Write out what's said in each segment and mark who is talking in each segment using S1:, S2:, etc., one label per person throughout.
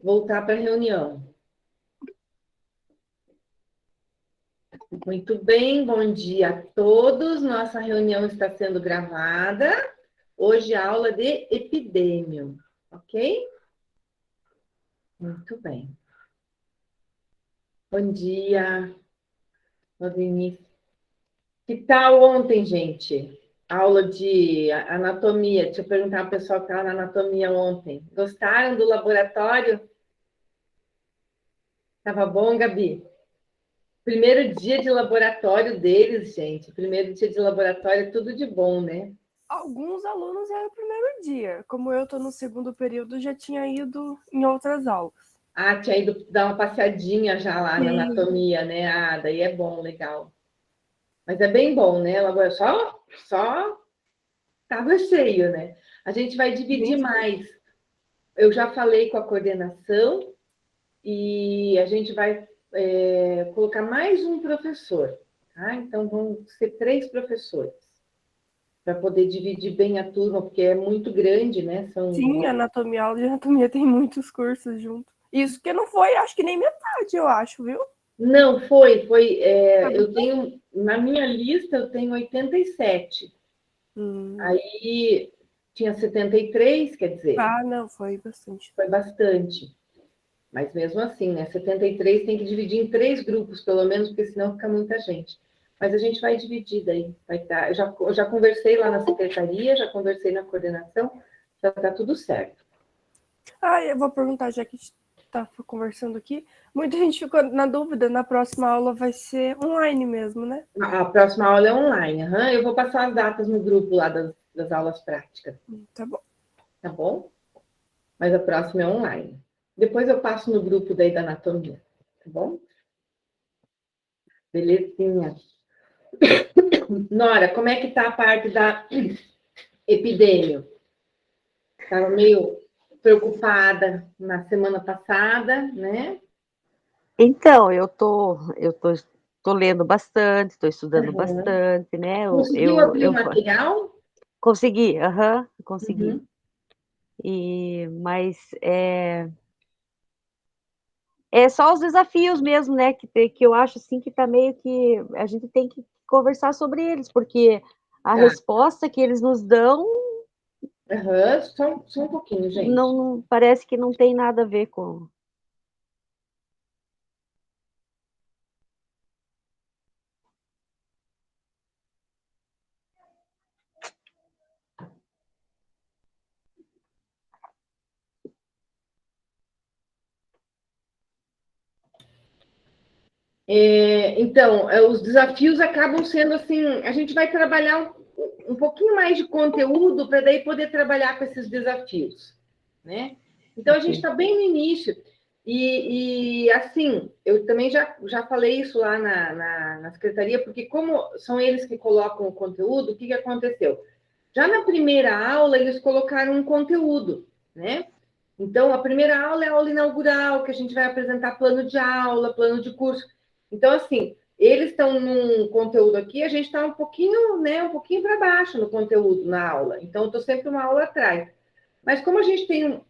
S1: voltar para a reunião. Muito bem, bom dia a todos. Nossa reunião está sendo gravada. Hoje a aula de epidêmio, ok? Muito bem. Bom dia, Valdinice. Que tal ontem, gente? Aula de anatomia. Deixa eu perguntar ao pessoal que estava na anatomia ontem. Gostaram do laboratório? Estava bom, Gabi? Primeiro dia de laboratório deles, gente. Primeiro dia de laboratório, tudo de bom, né?
S2: Alguns alunos era o primeiro dia. Como eu estou no segundo período, já tinha ido em outras aulas.
S1: Ah, tinha ido dar uma passeadinha já lá na anatomia, né? Ah, daí é bom, legal. Mas é bem bom, né? Só tava cheio, né? A gente vai dividir mais. Eu já falei com a coordenação e a gente vai colocar mais um professor, tá? Então vão ser 3 professores para poder dividir bem a turma, porque é muito grande, né?
S2: Sim, anatomia, aula de anatomia tem muitos cursos junto. Isso que não foi, acho que nem metade, eu acho, viu?
S1: Não, foi. Eu tenho, na minha lista, eu tenho 87. Aí tinha 73, quer dizer,
S2: Ah, não, foi bastante.
S1: foi bastante. Mas mesmo assim, né? 73 tem que dividir em 3 grupos, pelo menos, porque senão fica muita gente. Mas a gente vai dividir daí. Vai tá, eu já conversei lá na secretaria, já conversei na coordenação, já está tudo certo.
S2: Ah, eu vou perguntar, já que está conversando aqui. Muita gente ficou na dúvida, na próxima aula vai ser online mesmo, né?
S1: A próxima aula é online. Uhum. Eu vou passar as datas no grupo lá das aulas práticas.
S2: Tá bom.
S1: Tá bom? Mas a próxima é online. Depois eu passo no grupo daí da anatomia. Tá bom? Belezinha. Nora, como é que tá a parte da epidemia? Estava meio preocupada na semana passada, né?
S3: Então, tô lendo bastante, estou estudando
S1: Uhum.
S3: bastante, né?
S1: Conseguiu abrir o material?
S3: Consegui, consegui.
S1: Uhum.
S3: Mas é só os desafios mesmo, né? Que eu acho assim que tá meio que a gente tem que conversar sobre eles, porque a
S1: Tá.
S3: resposta que eles nos dão
S1: Uhum. Só um pouquinho, gente.
S3: não parece que não tem nada a ver com.
S1: Então, os desafios acabam sendo assim, a gente vai trabalhar um pouquinho mais de conteúdo para daí poder trabalhar com esses desafios, né? Então, a gente está bem no início. Assim, eu também já falei isso lá na secretaria, porque como são eles que colocam o conteúdo, o que aconteceu? Já na primeira aula, eles colocaram um conteúdo, né? Então, a primeira aula é a aula inaugural, que a gente vai apresentar plano de aula, plano de curso. Então, assim, eles estão num conteúdo aqui, a gente está um pouquinho, né, um pouquinho para baixo no conteúdo na aula. Então, eu estou sempre uma aula atrás. Mas como a gente tem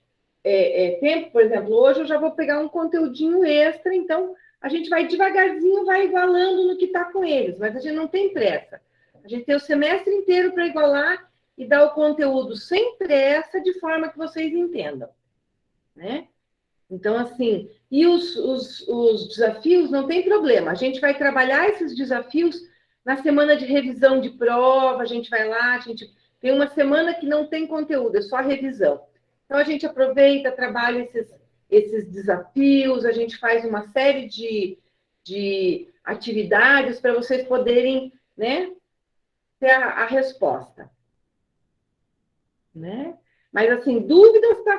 S1: tempo, por exemplo, hoje eu já vou pegar um conteúdinho extra, então a gente vai devagarzinho, vai igualando no que está com eles, mas a gente não tem pressa. A gente tem o semestre inteiro para igualar e dar o conteúdo sem pressa, de forma que vocês entendam, né? Então, assim, e os desafios não tem problema. A gente vai trabalhar esses desafios na semana de revisão de prova, a gente vai lá, a gente tem uma semana que não tem conteúdo, é só revisão. Então, a gente aproveita, trabalha esses desafios, a gente faz uma série de atividades para vocês poderem, né, ter a resposta, né? Mas, assim, dúvidas está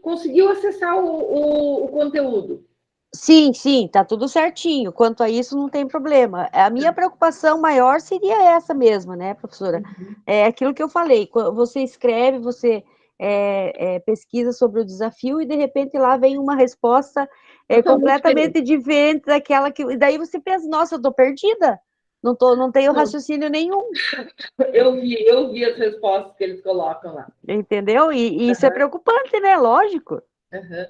S1: conseguiu acessar o conteúdo.
S3: Sim, tá tudo certinho. Quanto a isso, não tem problema. A minha preocupação maior seria essa mesmo, né, professora? É aquilo que eu falei. Você escreve, você pesquisa sobre o desafio e de repente lá vem uma resposta
S1: Totalmente
S3: completamente
S1: diferente.
S3: diferente daquela que. E daí você pensa, nossa, eu tô perdida. Não tenho raciocínio nenhum,
S1: Eu vi as respostas que eles colocam lá.
S3: entendeu? E isso é preocupante, né? Lógico.
S1: Uhum.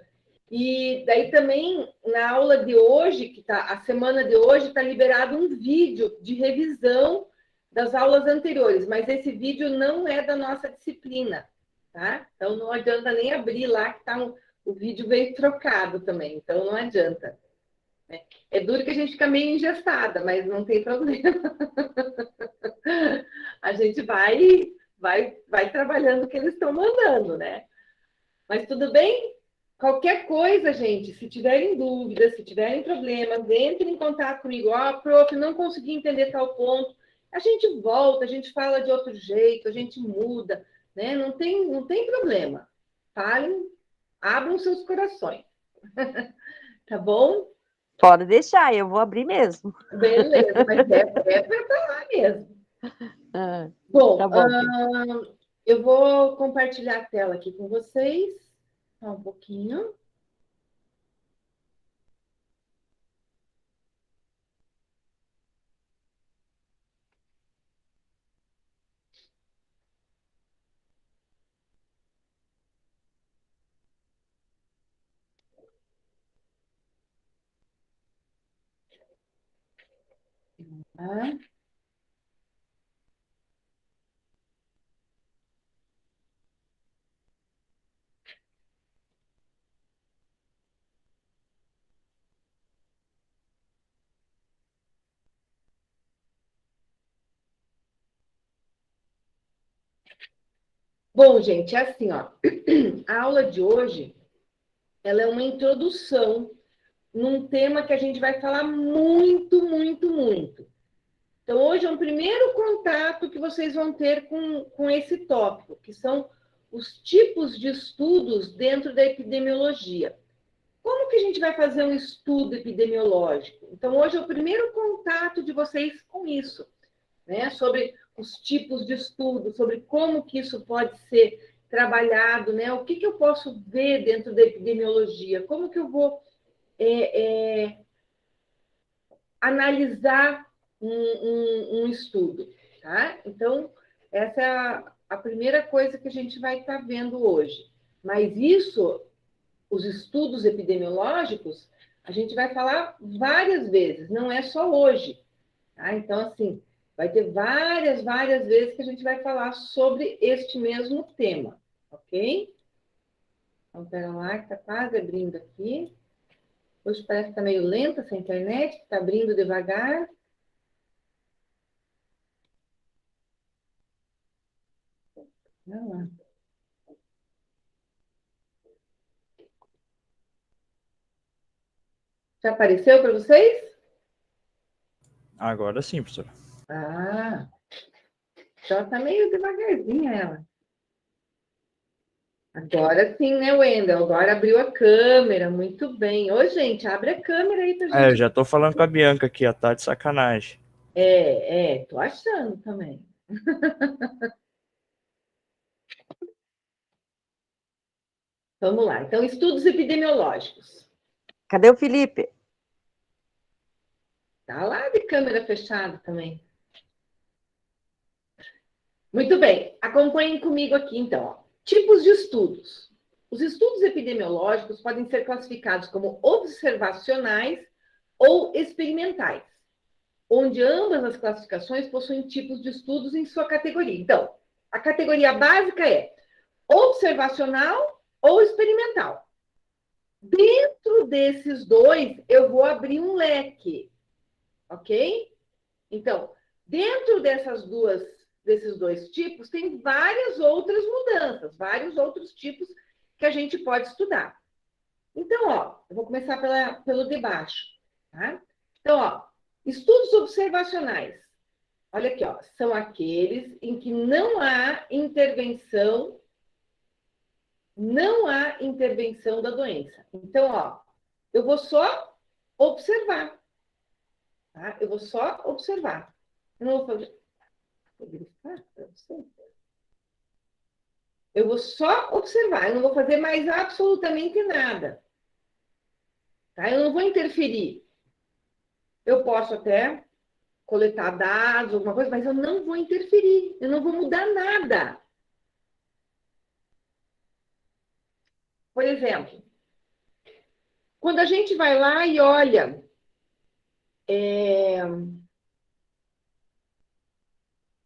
S1: E daí também, na aula de hoje, a semana de hoje, está liberado um vídeo de revisão das aulas anteriores, mas esse vídeo não é da nossa disciplina, tá? Então não adianta nem abrir lá, que o vídeo veio trocado também, então não adianta. Né? É duro que a gente fica meio engessada, mas não tem problema. A gente vai trabalhando o que eles estão mandando, né? Mas tudo bem? Qualquer coisa, gente, se tiverem dúvidas, se tiverem problemas, entrem em contato comigo. Prof, não consegui entender tal ponto. A gente volta, a gente fala de outro jeito, a gente muda, né? Não tem problema. Falem, abram seus corações. Tá bom?
S3: Pode deixar, eu vou abrir mesmo.
S1: Beleza, mas é para estar lá mesmo. Bom,
S3: Tá bom.
S1: eu vou compartilhar a tela aqui com vocês. Só um pouquinho. Tá? Bom, gente, é assim, ó. A aula de hoje, ela é uma introdução num tema que a gente vai falar muito, muito, muito. Então, hoje é um primeiro contato que vocês vão ter com esse tópico, que são os tipos de estudos dentro da epidemiologia. Como que a gente vai fazer um estudo epidemiológico? Então, hoje é o primeiro contato de vocês com isso, né? Sobre os tipos de estudo, sobre como que isso pode ser trabalhado, né? O que eu posso ver dentro da epidemiologia? Como que eu vou analisar um estudo, tá? Então, essa é a primeira coisa que a gente vai estar vendo hoje. Mas isso, os estudos epidemiológicos, a gente vai falar várias vezes, não é só hoje. Tá? Então, assim, vai ter várias vezes que a gente vai falar sobre este mesmo tema, ok? Então, pera lá, que está quase abrindo aqui. Hoje parece que está meio lenta essa internet, está abrindo devagar. Não, lá. Já apareceu para vocês?
S4: Agora sim, professora.
S1: Ah, só está meio devagarzinha ela. Agora sim, né, Wendel? Agora abriu a câmera, muito bem. Ô, gente, abre a câmera aí pra gente.
S4: Eu já tô falando com a Bianca aqui, tá de sacanagem.
S1: Tô achando também. Vamos lá. Então, estudos epidemiológicos.
S3: Cadê o Felipe?
S1: Tá lá de câmera fechada também. Muito bem. Acompanhem comigo aqui, então. Ó. Tipos de estudos. Os estudos epidemiológicos podem ser classificados como observacionais ou experimentais, onde ambas as classificações possuem tipos de estudos em sua categoria. Então, a categoria básica é observacional ou experimental. Dentro desses dois, eu vou abrir um leque, ok? Então, dentro desses dois tipos, tem várias outras mudanças, vários outros tipos que a gente pode estudar. Então, ó, eu vou começar pelo de baixo, tá? Então, ó, estudos observacionais. Olha aqui, ó, são aqueles em que não há intervenção da doença. Então, ó, eu vou só observar, tá? Eu vou só observar. Eu não vou fazer... Vou grifar para você. Eu vou só observar, eu não vou fazer mais absolutamente nada. Tá? Eu não vou interferir. Eu posso até coletar dados, alguma coisa, mas eu não vou interferir, eu não vou mudar nada. Por exemplo, Quando a gente vai lá e olha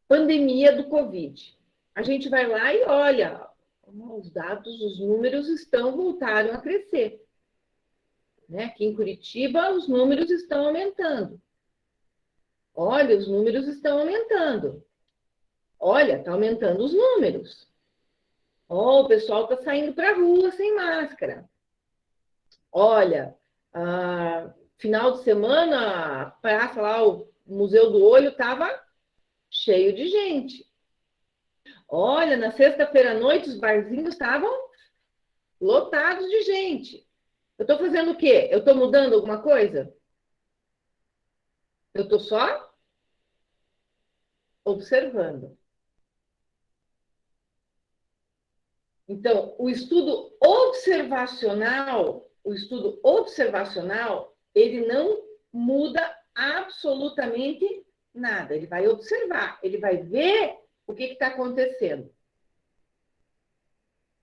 S1: pandemia do Covid, a gente vai lá e olha, os dados, os números voltaram a crescer. Né? Aqui em Curitiba, os números estão aumentando. Olha, os números estão aumentando. Olha, está aumentando os números. Oh, o pessoal está saindo para a rua sem máscara. Olha, final de semana, a praça lá, o Museu do Olho estava cheio de gente. Olha, na sexta-feira à noite, os barzinhos estavam lotados de gente. Eu estou fazendo o quê? Eu estou mudando alguma coisa? Eu estou só observando. Então, o estudo observacional, ele não muda absolutamente nada. Ele vai observar, ele vai ver o que está acontecendo.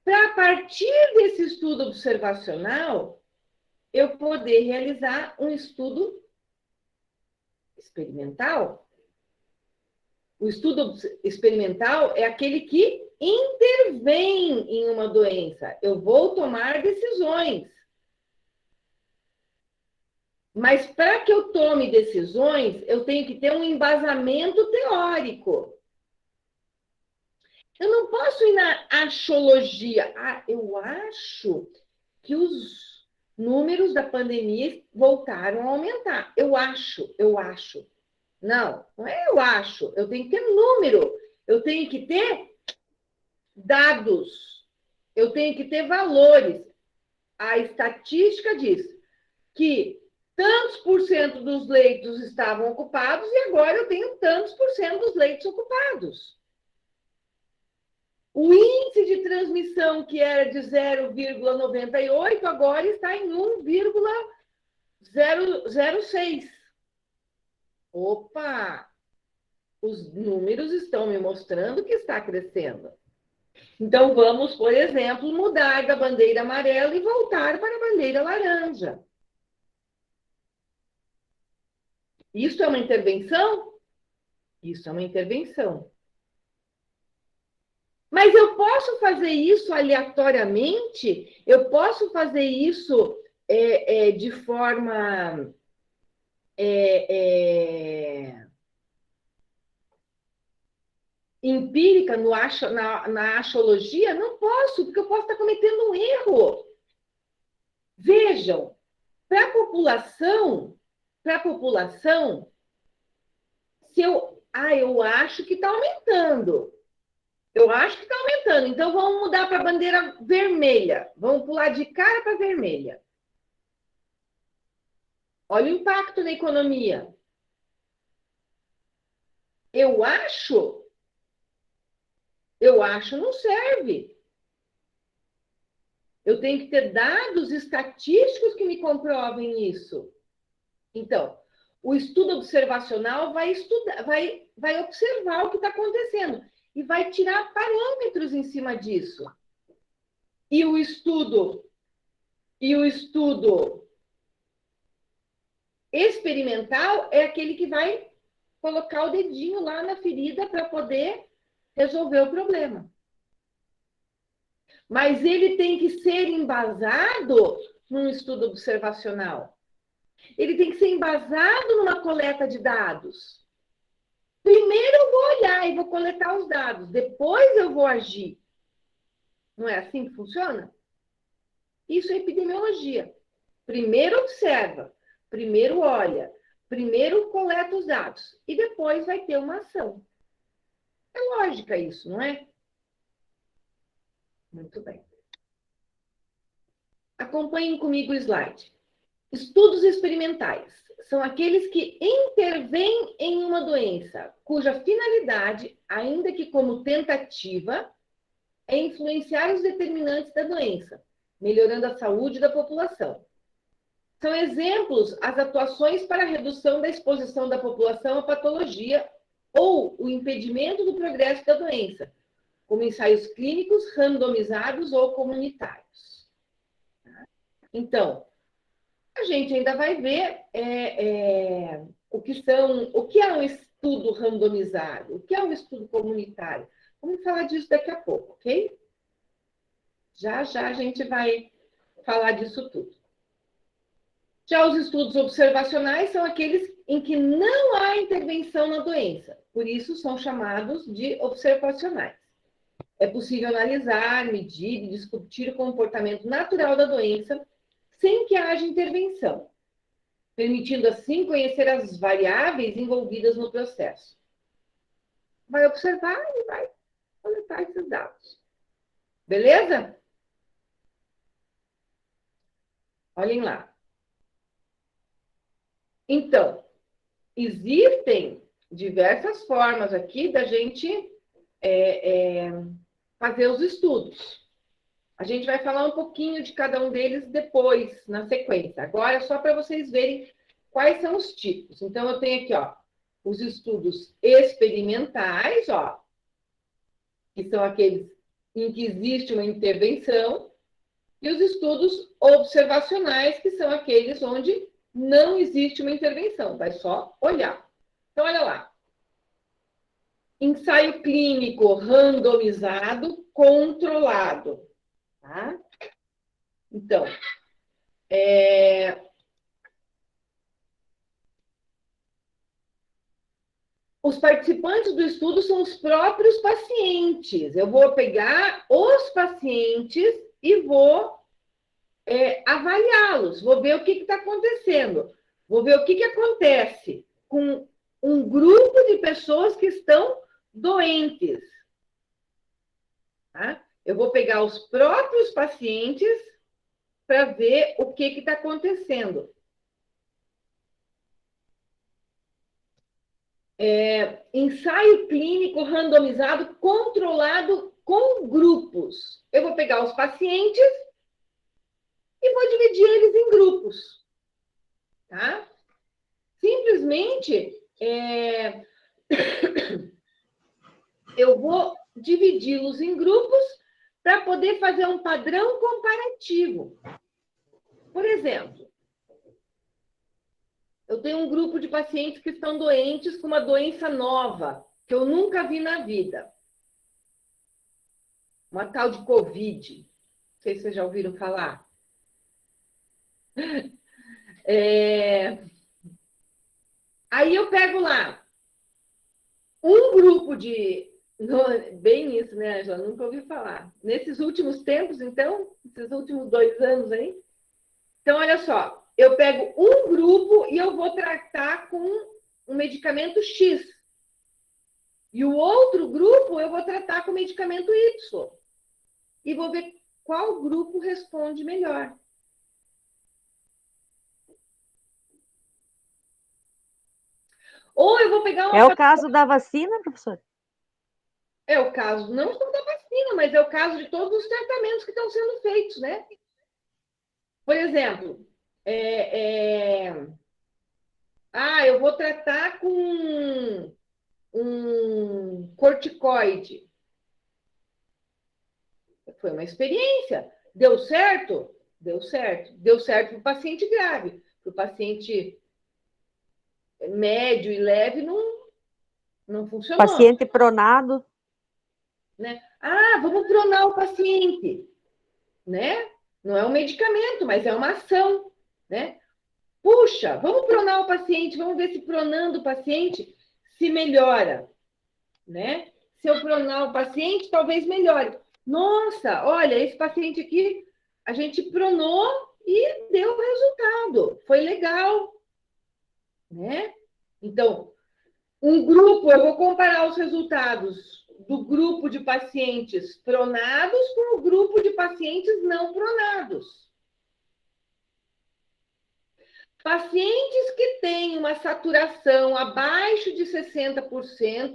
S1: Para, a partir desse estudo observacional, eu poder realizar um estudo experimental. O estudo experimental é aquele que intervém em uma doença. Eu vou tomar decisões. Mas para que eu tome decisões, eu tenho que ter um embasamento teórico. Eu não posso ir na achologia. Eu acho que os números da pandemia voltaram a aumentar. Eu acho. Não é eu acho. Eu tenho que ter número. Eu tenho que ter dados. Eu tenho que ter valores. A estatística diz que tantos por cento dos leitos estavam ocupados e agora eu tenho tantos por cento dos leitos ocupados. O índice de transmissão, que era de 0,98, agora está em 1,006. Opa! Os números estão me mostrando que está crescendo. Então, vamos, por exemplo, mudar da bandeira amarela e voltar para a bandeira laranja. Isso é uma intervenção? Isso é uma intervenção. Mas eu posso fazer isso aleatoriamente? Eu posso fazer isso de forma empírica na achologia? Não posso, porque eu posso estar cometendo um erro. Vejam, para a população, se eu acho que está aumentando. Eu acho que está aumentando. Então, vamos mudar para a bandeira vermelha. Vamos pular de cara para vermelha. Olha o impacto na economia. Eu acho não serve. Eu tenho que ter dados estatísticos que me comprovem isso. Então, o estudo observacional vai observar o que está acontecendo e vai tirar parâmetros em cima disso. E o estudo experimental é aquele que vai colocar o dedinho lá na ferida para poder resolver o problema. Mas ele tem que ser embasado num estudo observacional. Ele tem que ser embasado numa coleta de dados. Primeiro eu vou olhar e vou coletar os dados, depois eu vou agir. Não é assim que funciona? Isso é epidemiologia. Primeiro observa, primeiro olha, primeiro coleta os dados e depois vai ter uma ação. É lógica isso, não é? Muito bem. Acompanhem comigo o slide. Estudos experimentais são aqueles que intervêm em uma doença, cuja finalidade, ainda que como tentativa, é influenciar os determinantes da doença, melhorando a saúde da população. São exemplos as atuações para a redução da exposição da população à patologia ou o impedimento do progresso da doença, como ensaios clínicos randomizados ou comunitários. Então, gente ainda vai ver o que é um estudo randomizado, o que é um estudo comunitário. Vamos falar disso daqui a pouco, ok? Já a gente vai falar disso tudo. Já os estudos observacionais são aqueles em que não há intervenção na doença, por isso são chamados de observacionais. É possível analisar, medir e discutir o comportamento natural da doença sem que haja intervenção, permitindo assim conhecer as variáveis envolvidas no processo. Vai observar e vai coletar esses dados. Beleza? Olhem lá. Então, existem diversas formas aqui da gente fazer os estudos. A gente vai falar um pouquinho de cada um deles depois, na sequência. Agora, só para vocês verem quais são os tipos. Então, eu tenho aqui, ó, os estudos experimentais, ó, que são aqueles em que existe uma intervenção, e os estudos observacionais, que são aqueles onde não existe uma intervenção, vai só olhar. Então, olha lá. Ensaio clínico randomizado controlado. Tá? Então, os participantes do estudo são os próprios pacientes. Eu vou pegar os pacientes e vou avaliá-los, vou ver o que está acontecendo, vou ver o que acontece com um grupo de pessoas que estão doentes. Tá? Eu vou pegar os próprios pacientes para ver o que está acontecendo. Ensaio clínico randomizado controlado com grupos. Eu vou pegar os pacientes e vou dividir eles em grupos. Tá? Simplesmente, eu vou dividi-los em grupos para poder fazer um padrão comparativo. Por exemplo, eu tenho um grupo de pacientes que estão doentes com uma doença nova, que eu nunca vi na vida. Uma tal de Covid. Não sei se vocês já ouviram falar. Aí eu pego lá um grupo de... Bem isso, né, Angela? Nunca ouvi falar. Nesses últimos tempos, então, esses últimos 2 anos aí. Então, olha só. Eu pego um grupo e eu vou tratar com um medicamento X. E o outro grupo eu vou tratar com o medicamento Y. E vou ver qual grupo responde melhor. Ou eu vou pegar uma...
S3: É o caso da vacina, professor?
S1: É o caso não só da vacina, mas é o caso de todos os tratamentos que estão sendo feitos, né? Por exemplo, eu vou tratar com um corticoide. Foi uma experiência. Deu certo? Deu certo. Deu certo para o paciente grave. Para o paciente médio e leve, não funcionou.
S3: Paciente pronado.
S1: Né? Vamos pronar o paciente. Né? Não é um medicamento, mas é uma ação. Né? Puxa, vamos pronar o paciente, vamos ver se pronando o paciente se melhora. Né? Se eu pronar o paciente, talvez melhore. Nossa, olha, esse paciente aqui, a gente pronou e deu resultado. Foi legal. Né? Então, um grupo, eu vou comparar os resultados do grupo de pacientes pronados com o grupo de pacientes não pronados. Pacientes que têm uma saturação abaixo de 60%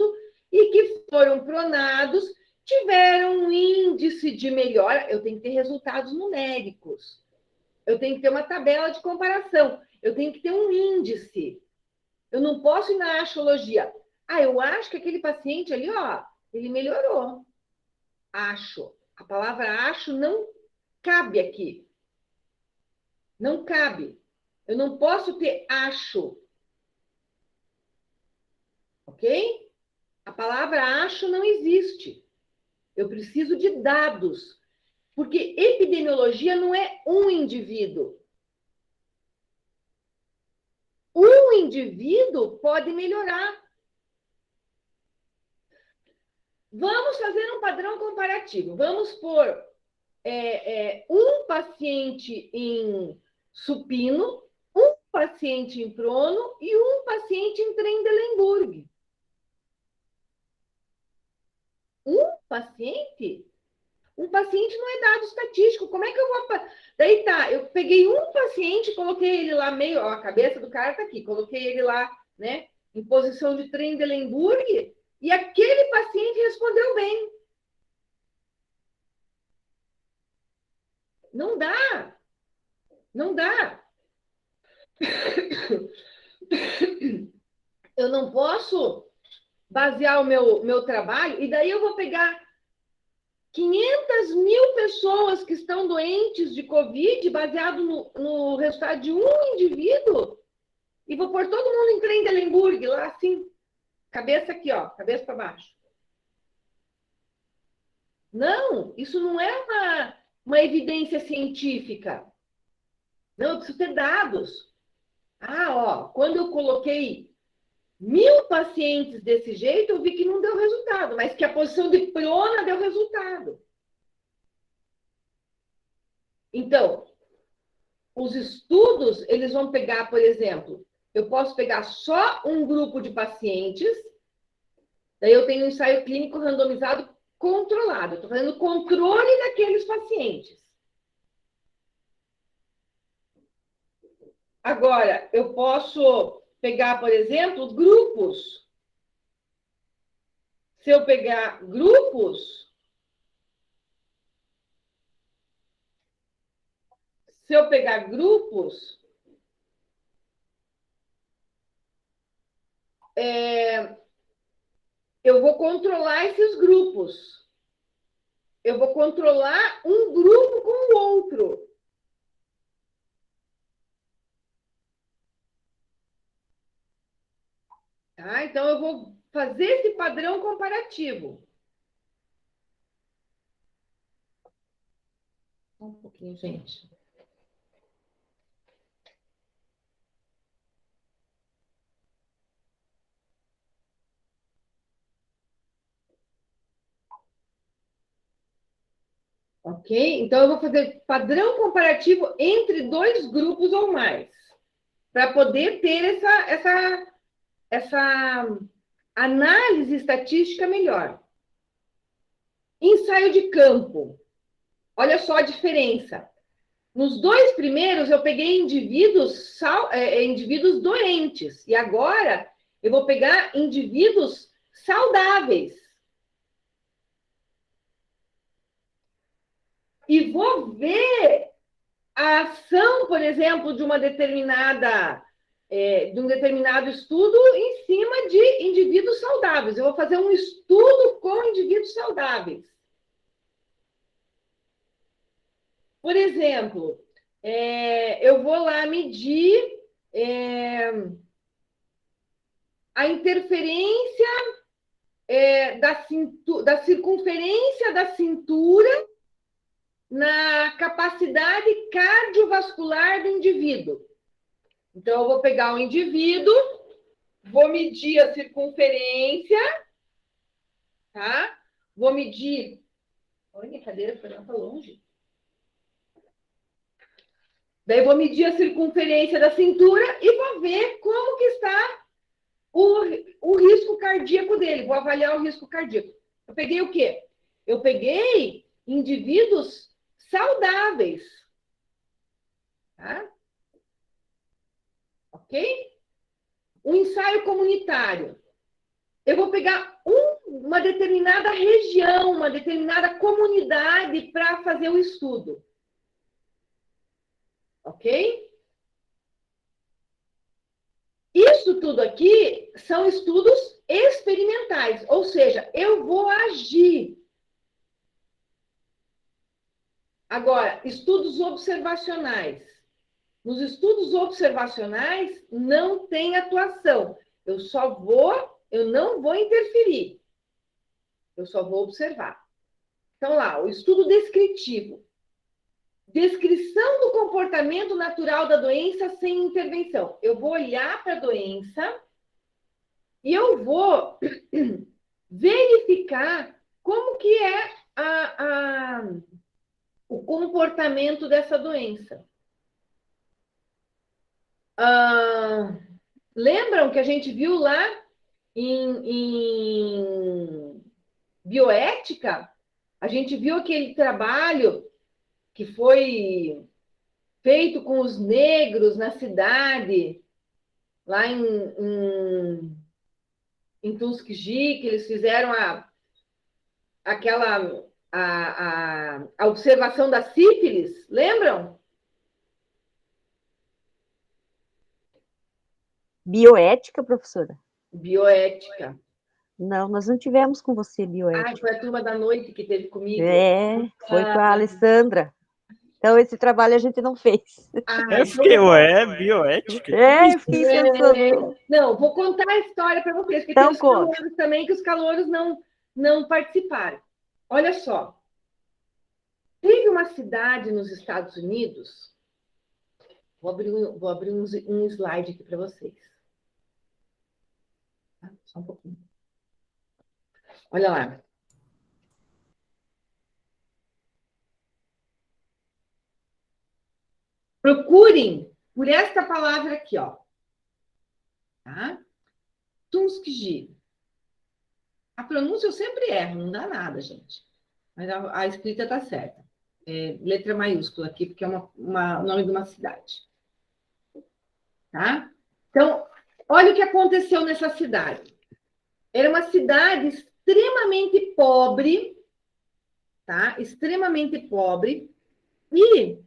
S1: e que foram pronados tiveram um índice de melhora. Eu tenho que ter resultados numéricos. Eu tenho que ter uma tabela de comparação. Eu tenho que ter um índice. Eu não posso ir na axiologia. Eu acho que aquele paciente ali, ó, ele melhorou. Acho. A palavra acho não cabe aqui. Não cabe. Eu não posso ter acho. Ok? A palavra acho não existe. Eu preciso de dados. Porque epidemiologia não é um indivíduo. Um indivíduo pode melhorar. Vamos fazer um padrão comparativo. Vamos pôr um paciente em supino, um paciente em prono e um paciente em Trendelenburg. Um paciente? Um paciente não é dado estatístico. Como é que eu vou... Daí tá, eu peguei um paciente, coloquei ele lá meio... Ó, a cabeça do cara tá aqui. Coloquei ele lá, né, em posição de Trendelenburg e aquele paciente respondeu bem. Não dá. Não dá. Eu não posso basear o meu trabalho, e daí eu vou pegar 500 mil pessoas que estão doentes de Covid, baseado no resultado de um indivíduo, e vou pôr todo mundo em Trendelenburg, lá assim, cabeça aqui, ó, cabeça para baixo. Não, isso não é uma evidência científica. Não, eu preciso ter dados. Ah, ó, quando eu coloquei 1000 pacientes desse jeito, eu vi que não deu resultado, mas que a posição de prona deu resultado. Então, os estudos, eles vão pegar, por exemplo, eu posso pegar só um grupo de pacientes, daí eu tenho um ensaio clínico randomizado controlado. Estou fazendo controle daqueles pacientes. Agora, eu posso pegar, por exemplo, grupos. Se eu pegar grupos, eu vou controlar esses grupos. Eu vou controlar um grupo com o outro. Tá? Então, eu vou fazer esse padrão comparativo. Um pouquinho, gente. Ok? Então, eu vou fazer padrão comparativo entre dois grupos ou mais, para poder ter essa análise estatística melhor. Ensaio de campo. Olha só a diferença. Nos dois primeiros, eu peguei indivíduos doentes. E agora, eu vou pegar indivíduos saudáveis. E vou ver a ação, por exemplo, de um determinado estudo em cima de indivíduos saudáveis. Eu vou fazer um estudo com indivíduos saudáveis. Por exemplo, eu vou lá medir a interferência da circunferência da cintura na capacidade cardiovascular do indivíduo. Então, eu vou pegar o indivíduo, vou medir a circunferência, tá? Vou medir... Olha, minha cadeira foi lá para longe. Daí, vou medir a circunferência da cintura e vou ver como que está o risco cardíaco dele. Vou avaliar o risco cardíaco. Eu peguei o quê? Eu peguei indivíduos saudáveis. Tá? Ok? Um ensaio comunitário. Eu vou pegar uma determinada região, uma determinada comunidade para fazer o estudo. Ok? Isso tudo aqui são estudos experimentais, ou seja, eu vou agir. Agora, estudos observacionais. Nos estudos observacionais, não tem atuação. Eu não vou interferir. Eu só vou observar. Então, lá, o estudo descritivo. Descrição do comportamento natural da doença sem intervenção. Eu vou olhar para a doença e eu vou verificar como que é o comportamento dessa doença. Lembram que a gente viu lá em bioética? A gente viu aquele trabalho que foi feito com os negros na cidade, lá em Tuskegee, que eles fizeram a observação da sífilis, lembram?
S3: Bioética, professora?
S1: Bioética.
S3: Não, nós não tivemos com você bioética.
S1: Foi a turma da noite que teve comigo.
S3: Foi com a Alessandra. Então, esse trabalho a gente não fez.
S4: Eu fiquei, bioética?
S3: Eu fiquei pensando.
S1: Não, vou contar a história para vocês, porque
S3: Então,
S1: tem os calouros também, que os calouros não participaram. Olha só. Teve uma cidade nos Estados Unidos. Vou abrir um slide aqui para vocês. Só um pouquinho. Olha lá. Procurem por esta palavra aqui, ó. Tá? Tuskegee. A pronúncia eu sempre erro, não dá nada, gente. Mas a escrita tá certa. Letra maiúscula aqui, porque é o nome de uma cidade. Tá? Então, olha o que aconteceu nessa cidade. Era uma cidade extremamente pobre, tá? Extremamente pobre. E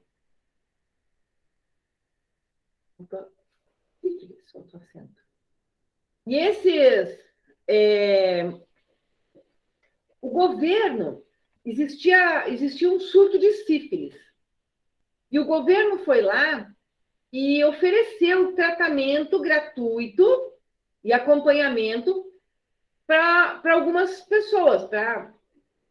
S1: o governo, existia um surto de sífilis. E o governo foi lá e ofereceu tratamento gratuito e acompanhamento para algumas pessoas,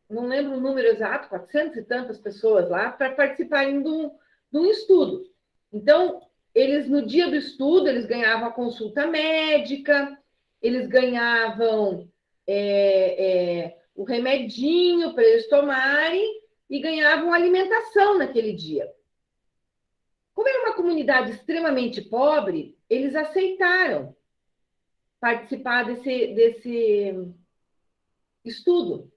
S1: não lembro o número exato, 400 e tantas pessoas lá, para participarem de um estudo. Então, eles, no dia do estudo, eles ganhavam a consulta médica, eles ganhavam o remedinho para eles tomarem e ganhavam alimentação naquele dia. Como era uma comunidade extremamente pobre, eles aceitaram participar desse estudo.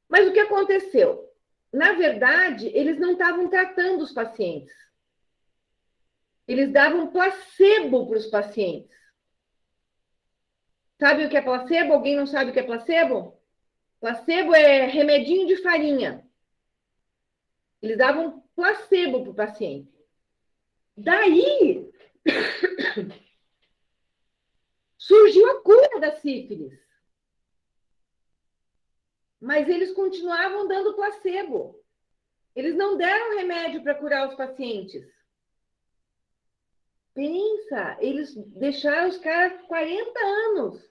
S1: Mas o que aconteceu? Na verdade, eles não estavam tratando os pacientes. Eles davam placebo para os pacientes. Sabe o que é placebo? Alguém não sabe o que é placebo? Placebo é remedinho de farinha. Eles davam placebo para o paciente. Daí surgiu a cura da sífilis. Mas eles continuavam dando placebo. Eles não deram remédio para curar os pacientes. Pensa, eles deixaram os caras 40 anos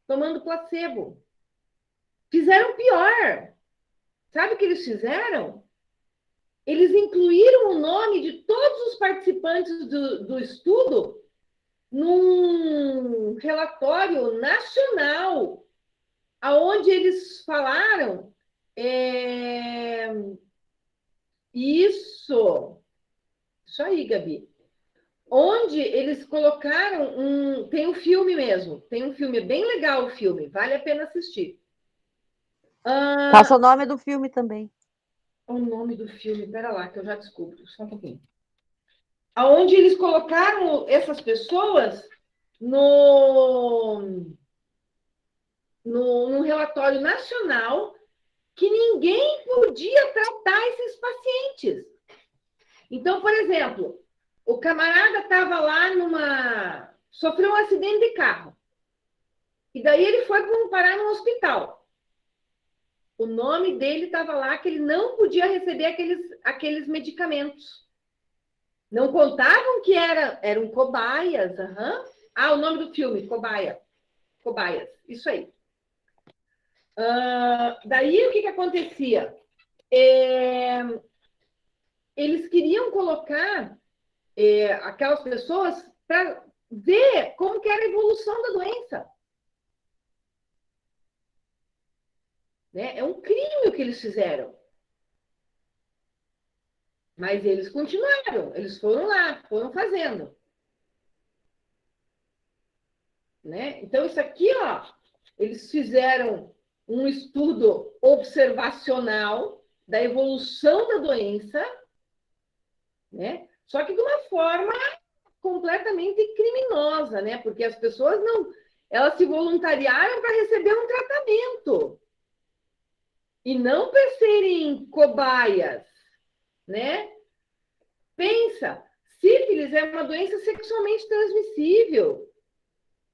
S1: tomando placebo. Fizeram pior. Sabe o que eles fizeram? Eles incluíram o nome de todos os participantes do estudo num relatório nacional, aonde eles falaram isso aí, Gabi. Onde eles colocaram tem um filme mesmo, tem um filme, é bem legal o filme, vale a pena assistir.
S3: Passa o nome do filme também.
S1: O nome do filme, pera lá, que eu já descubro, só um pouquinho. Aonde eles colocaram essas pessoas num relatório nacional que ninguém podia tratar esses pacientes. Então, por exemplo, o camarada estava lá sofreu um acidente de carro. E daí ele foi parar no hospital. O nome dele estava lá que ele não podia receber aqueles medicamentos. Não contavam que eram cobaias. Aham. Ah, o nome do filme, Cobaia. Cobaias, isso aí. Daí, o que acontecia? Eles queriam colocar aquelas pessoas para ver como que era a evolução da doença. Né? É um crime o que eles fizeram. Mas eles continuaram, eles foram lá, foram fazendo. Né? Então, isso aqui, ó, eles fizeram um estudo observacional da evolução da doença, né? Só que de uma forma completamente criminosa, né? Porque as pessoas não, elas se voluntariaram para receber um tratamento e não para serem cobaias, né? Pensa, sífilis é uma doença sexualmente transmissível.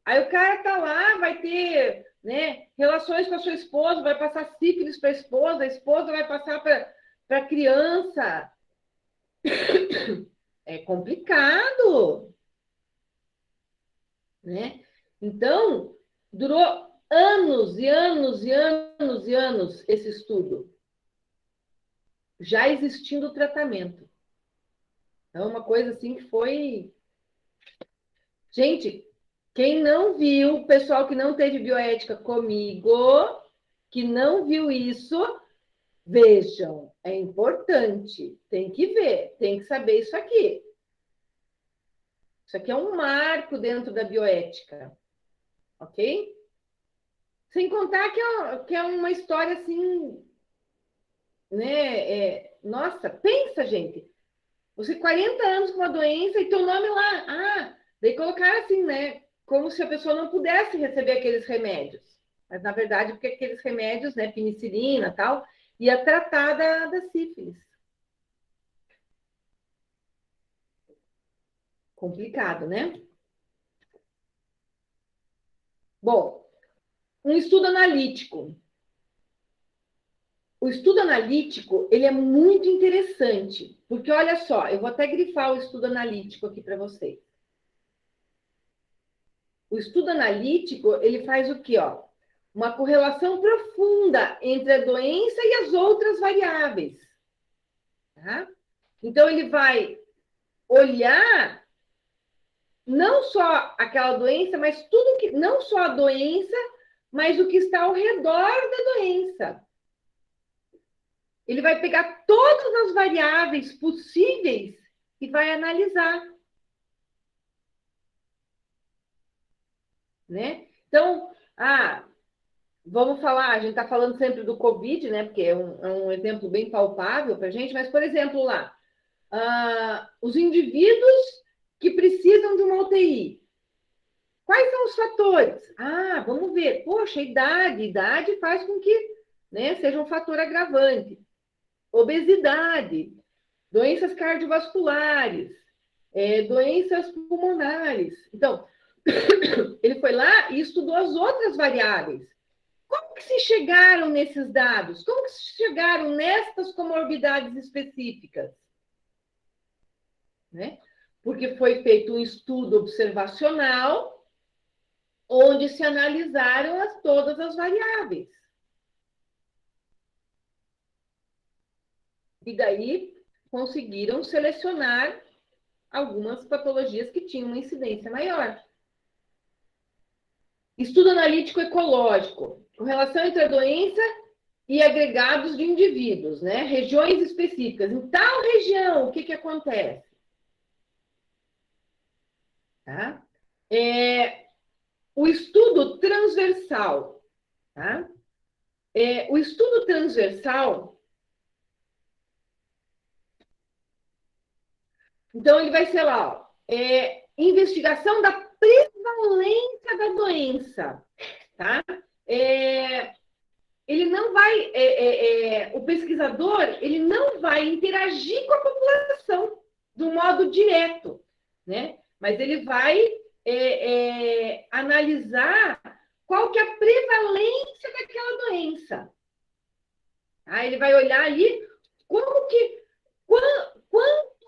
S1: Aí o cara tá lá, vai ter, né, relações com a sua esposa, vai passar sífilis para a esposa vai passar para a criança. É complicado, né? Então, durou anos e anos e anos e anos esse estudo, já existindo o tratamento. É uma coisa assim que foi... Gente, quem não viu, o pessoal que não teve bioética comigo, que não viu isso, vejam, é importante, tem que ver, tem que saber isso aqui. Isso aqui é um marco dentro da bioética, ok? Sem contar que é uma história assim, né? Nossa, pensa, gente, você 40 anos com uma doença e teu nome lá, daí colocaram assim, né? Como se a pessoa não pudesse receber aqueles remédios. Mas, na verdade, porque aqueles remédios, né, penicilina e tal, ia tratar da sífilis. Complicado, né? Bom, um estudo analítico. O estudo analítico, ele é muito interessante, porque, olha só, eu vou até grifar o estudo analítico aqui para vocês. O estudo analítico, ele faz o quê? Ó? Uma correlação profunda entre a doença e as outras variáveis. Tá? Então, ele vai olhar não só aquela doença, mas tudo que... Não só a doença, mas o que está ao redor da doença. Ele vai pegar todas as variáveis possíveis e vai analisar. Né? Então, vamos falar, a gente está falando sempre do Covid, né? Porque é um exemplo bem palpável para a gente, mas, por exemplo, lá, os indivíduos que precisam de uma UTI. Quais são os fatores? Vamos ver. Poxa, idade faz com que, né, seja um fator agravante. Obesidade, doenças cardiovasculares, doenças pulmonares. Então, ele foi lá e estudou as outras variáveis. Como que se chegaram nesses dados? Como que se chegaram nestas comorbidades específicas? Né? Porque foi feito um estudo observacional onde se analisaram todas as variáveis. E daí conseguiram selecionar algumas patologias que tinham uma incidência maior. Estudo analítico ecológico, correlação entre a doença e agregados de indivíduos, né? Regiões específicas. Em tal região, o que acontece? Tá? O estudo transversal. Tá? O estudo transversal, então, ele vai ser lá, ó, investigação da prevalência da doença. Tá? Ele não vai, o pesquisador, ele não vai interagir com a população de um modo direto, né? Mas ele vai analisar qual que é a prevalência daquela doença. Ele vai olhar ali quanto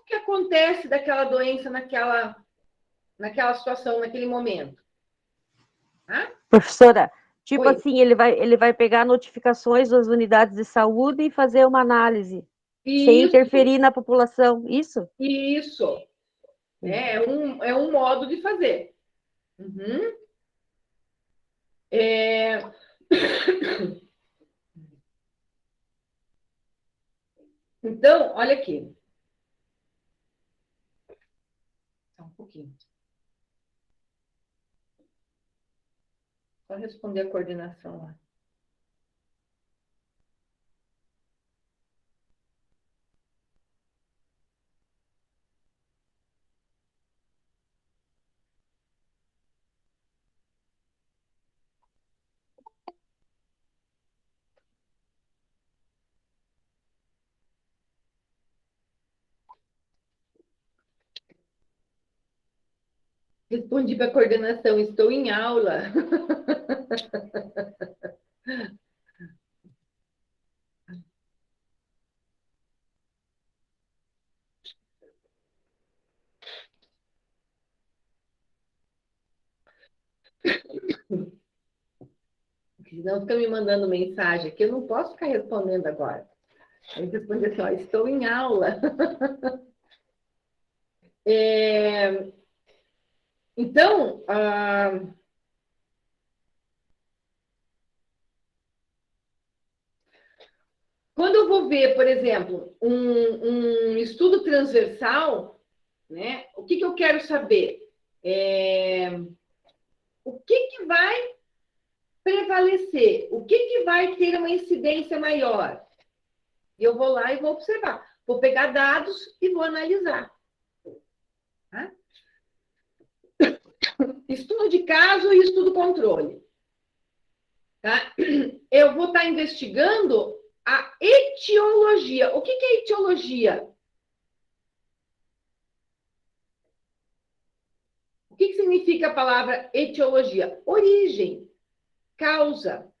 S1: que acontece daquela doença naquela situação, naquele momento? Tá?
S3: Professora, tipo
S1: Oi.
S3: assim, ele vai pegar notificações das unidades de saúde e fazer uma análise, sem
S1: Isso,
S3: interferir na população, isso?
S1: isso. É um modo de fazer. Uhum. Então, olha aqui. Só um pouquinho. Só responder a coordenação lá. Respondi para a coordenação, estou em aula. Senão fica me mandando mensagem aqui, eu não posso ficar respondendo agora. Aí responde assim, ó, estou em aula. Então, quando eu vou ver, por exemplo, um estudo transversal, né, o que eu quero saber? O que vai prevalecer? O que vai ter uma incidência maior? E eu vou lá e vou observar. Vou pegar dados e vou analisar. Tá? Estudo de caso e estudo controle. Tá? Eu vou estar investigando a etiologia. O que é etiologia? O que significa a palavra etiologia? Origem, causa.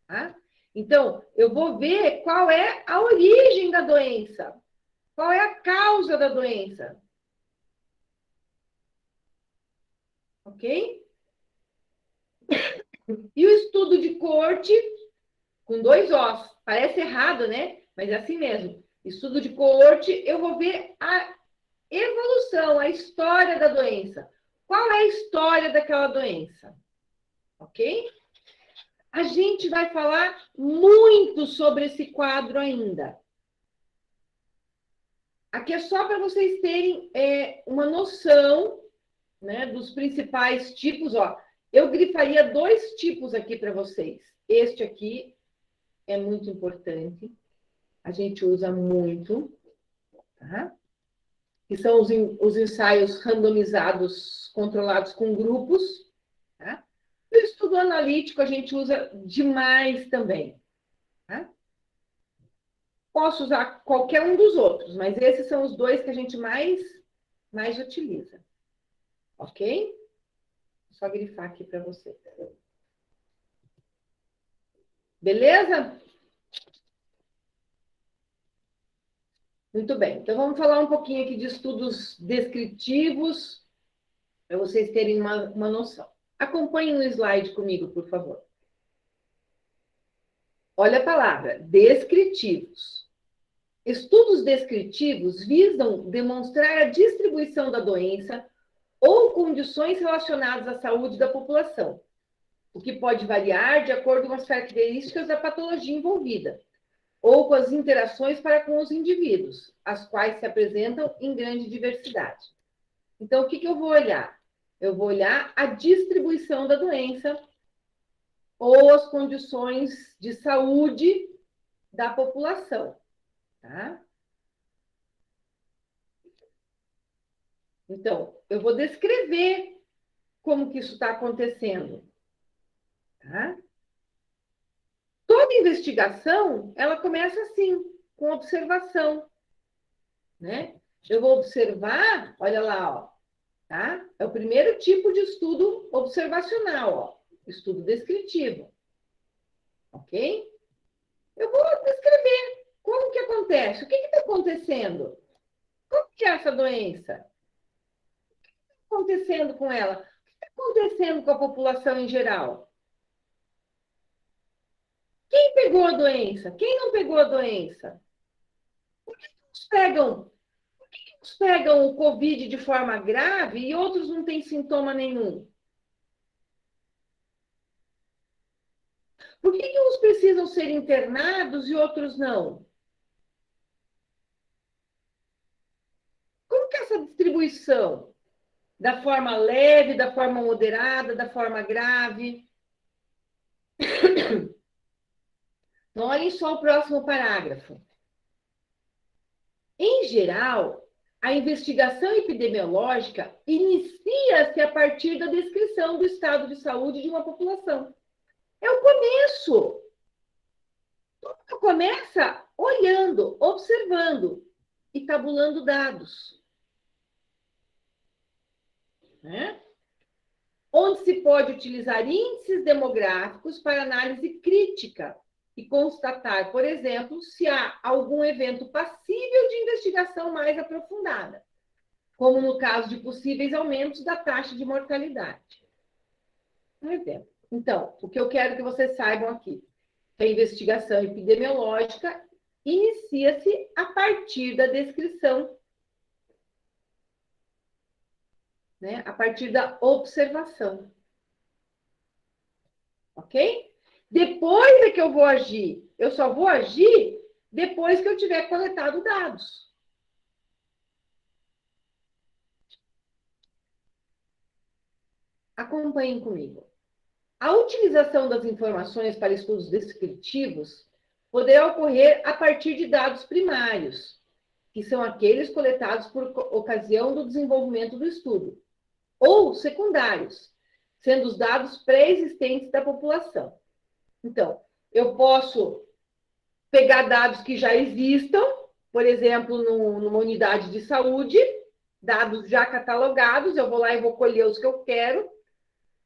S1: Tá? Então, eu vou ver qual é a origem da doença. Qual é a causa da doença? Ok? E o estudo de coorte, com 2 Os. Parece errado, né? Mas é assim mesmo. Estudo de coorte, eu vou ver a evolução, a história da doença. Qual é a história daquela doença? Ok? A gente vai falar muito sobre esse quadro ainda. Aqui é só para vocês terem uma noção, né, dos principais tipos. Ó, eu grifaria 2 tipos aqui para vocês. Este aqui é muito importante. A gente usa muito, tá? Que são os ensaios randomizados, controlados com grupos. Tá? O estudo analítico a gente usa demais também. Tá? Posso usar qualquer um dos outros, mas esses são os 2 que a gente mais utiliza. Ok? Vou só grifar aqui para você. Beleza? Muito bem. Então, vamos falar um pouquinho aqui de estudos descritivos, para vocês terem uma noção. Acompanhem no slide comigo, por favor. Olha a palavra, descritivos. Estudos descritivos visam demonstrar a distribuição da doença ou condições relacionadas à saúde da população, o que pode variar de acordo com as características da patologia envolvida, ou com as interações para com os indivíduos, as quais se apresentam em grande diversidade. Então, o que eu vou olhar? Eu vou olhar a distribuição da doença ou as condições de saúde da população, tá? Então, eu vou descrever como que isso está acontecendo, tá? Toda investigação, ela começa assim, com observação, né? Eu vou observar, olha lá, ó, tá? É o primeiro tipo de estudo observacional, ó, estudo descritivo, ok? Eu vou descrever como que acontece, o que está acontecendo? Como que é essa doença? O que está acontecendo com ela? O que está acontecendo com a população em geral? Quem pegou a doença? Quem não pegou a doença? Uns pegam, uns pegam o Covid de forma grave e outros não têm sintoma nenhum. Por que uns precisam ser internados e outros não? Como que é essa distribuição? Da forma leve, da forma moderada, da forma grave? Então, olhem só o próximo parágrafo. Em geral, a investigação epidemiológica inicia-se a partir da descrição do estado de saúde de uma população. É o começo. Tudo começa olhando, observando e tabulando dados. Né? Onde se pode utilizar índices demográficos para análise crítica e constatar, por exemplo, se há algum evento passível de investigação mais aprofundada, como no caso de possíveis aumentos da taxa de mortalidade. Um exemplo. Então, o que eu quero que vocês saibam aqui, que a investigação epidemiológica inicia-se a partir da descrição, né? A partir da observação. Ok? Depois é que eu vou agir. Eu só vou agir depois que eu tiver coletado dados. Acompanhem comigo. A utilização das informações para estudos descritivos poderá ocorrer a partir de dados primários, que são aqueles coletados por ocasião do desenvolvimento do estudo, ou secundários, sendo os dados pré-existentes da população. Então, eu posso pegar dados que já existam, por exemplo, numa unidade de saúde, dados já catalogados, eu vou lá e vou colher os que eu quero,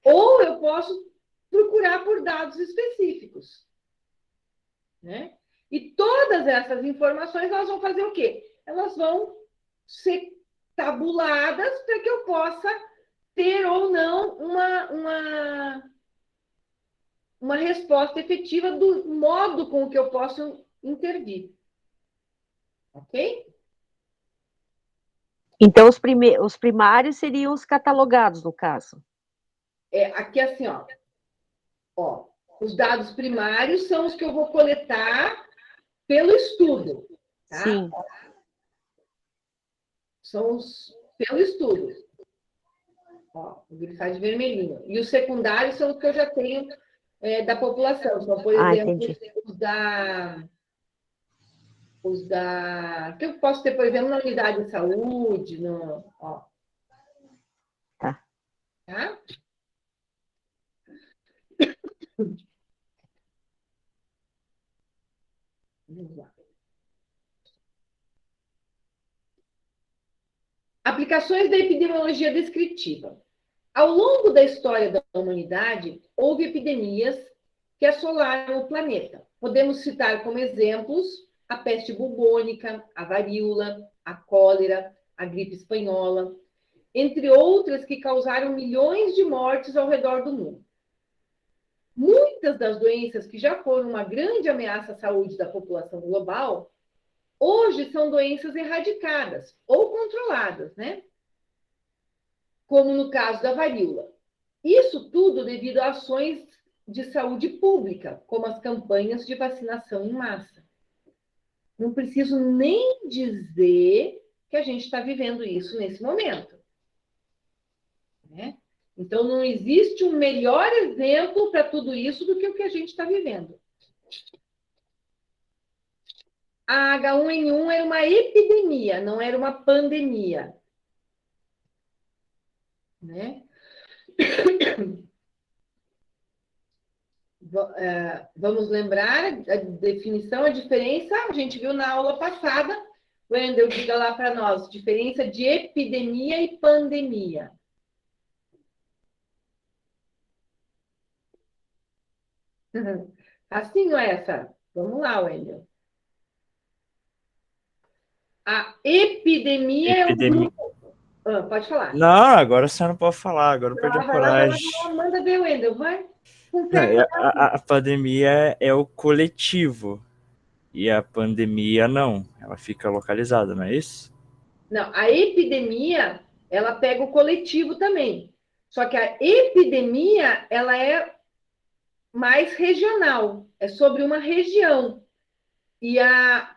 S1: ou eu posso procurar por dados específicos. Né? E todas essas informações, elas vão fazer o quê? Elas vão ser tabuladas para que eu possa ter ou não uma resposta efetiva do modo com que eu posso intervir. Ok?
S3: Então, os primários seriam os catalogados, no caso.
S1: Aqui assim, ó, os dados primários são os que eu vou coletar pelo estudo. Tá?
S3: Sim.
S1: São os pelo estudo. Ó, o grifado de vermelhinho. E os secundários são os que eu já tenho da população. Então, por exemplo, os da... que eu posso ter, por exemplo, na unidade de saúde, ó.
S3: Tá.
S1: Tá? Vamos lá. Aplicações da epidemiologia descritiva. Ao longo da história da humanidade, houve epidemias que assolaram o planeta. Podemos citar como exemplos a peste bubônica, a varíola, a cólera, a gripe espanhola, entre outras que causaram milhões de mortes ao redor do mundo. Muitas das doenças que já foram uma grande ameaça à saúde da população global, hoje são doenças erradicadas ou controladas, né? Como no caso da varíola. Isso tudo devido a ações de saúde pública, como as campanhas de vacinação em massa. Não preciso nem dizer que a gente está vivendo isso nesse momento. Né? Então, não existe um melhor exemplo para tudo isso do que o que a gente está vivendo. A H1N1 era uma epidemia, não era uma pandemia. Né? Vamos lembrar a definição, a diferença, a gente viu na aula passada. Wendel, diga lá para nós, diferença de epidemia e pandemia. Assim, não é essa? Vamos lá, Wendel. A epidemia é um
S4: Epidemia.
S1: grupo... pode falar.
S4: Não, agora você não pode falar, agora eu perdi a
S1: Vai lá,
S4: coragem.
S1: manda ver, Wendel, vai.
S4: Não, a pandemia é o coletivo. E a pandemia não. Ela fica localizada, não é isso?
S1: Não, a epidemia, ela pega o coletivo também. Só que a epidemia, ela é mais regional. É sobre uma região. E a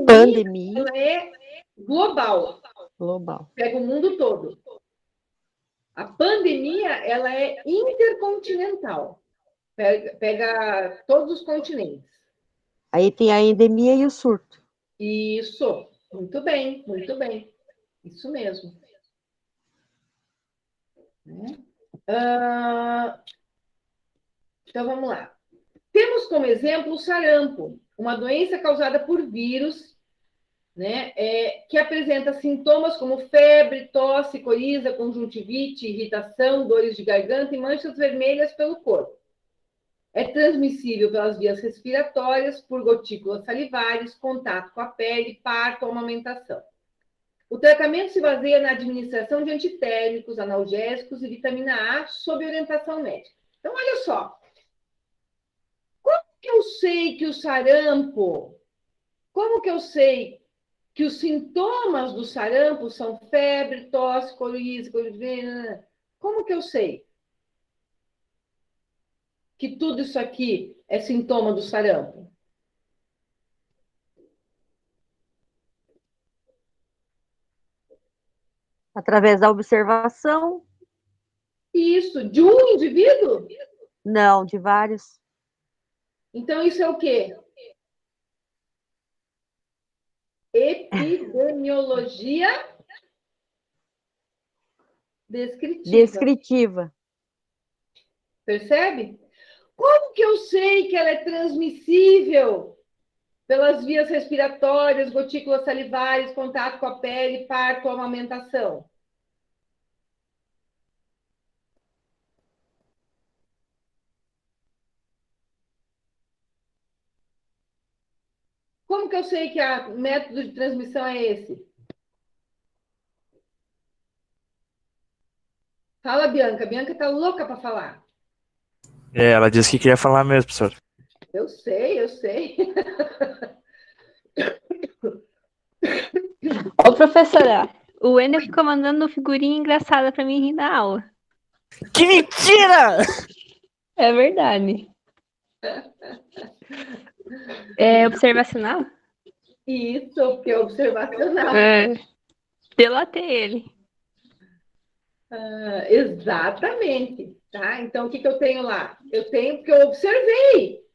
S1: pandemia, ela é global. Pega o mundo todo. A pandemia, ela é intercontinental. Pega todos os continentes.
S3: Aí tem a endemia e o surto.
S1: Isso. Muito bem, muito bem. Isso mesmo. Então, vamos lá. Temos como exemplo o sarampo, uma doença causada por vírus, né, que apresenta sintomas como febre, tosse, coriza, conjuntivite, irritação, dores de garganta e manchas vermelhas pelo corpo. É transmissível pelas vias respiratórias, por gotículas salivares, contato com a pele, parto ou amamentação. O tratamento se baseia na administração de antitérmicos, analgésicos e vitamina A sob orientação médica. Então, olha só. Como que eu sei que o sarampo... Como que eu sei que os sintomas do sarampo são febre, tosse, coriza, como que eu sei que tudo isso aqui é sintoma do sarampo?
S3: Através da observação?
S1: Isso, de um indivíduo?
S3: Não, de vários.
S1: Então, isso é o quê? Epidemiologia descritiva. Percebe? Como que eu sei que ela é transmissível pelas vias respiratórias, gotículas salivares, contato com a pele, parto, amamentação? Como que eu sei que o método de transmissão é esse? Fala, Bianca. Bianca tá louca para falar.
S4: Ela disse que queria falar mesmo, professor.
S1: Eu sei.
S5: Ô, professora, o Wendel ficou mandando figurinha engraçada pra mim rir na aula.
S4: Que mentira!
S5: É verdade. É observacional?
S1: Isso, porque é observacional.
S5: Delatei ele.
S1: Exatamente. Tá? Então, o que eu tenho lá? Eu tenho porque eu observei.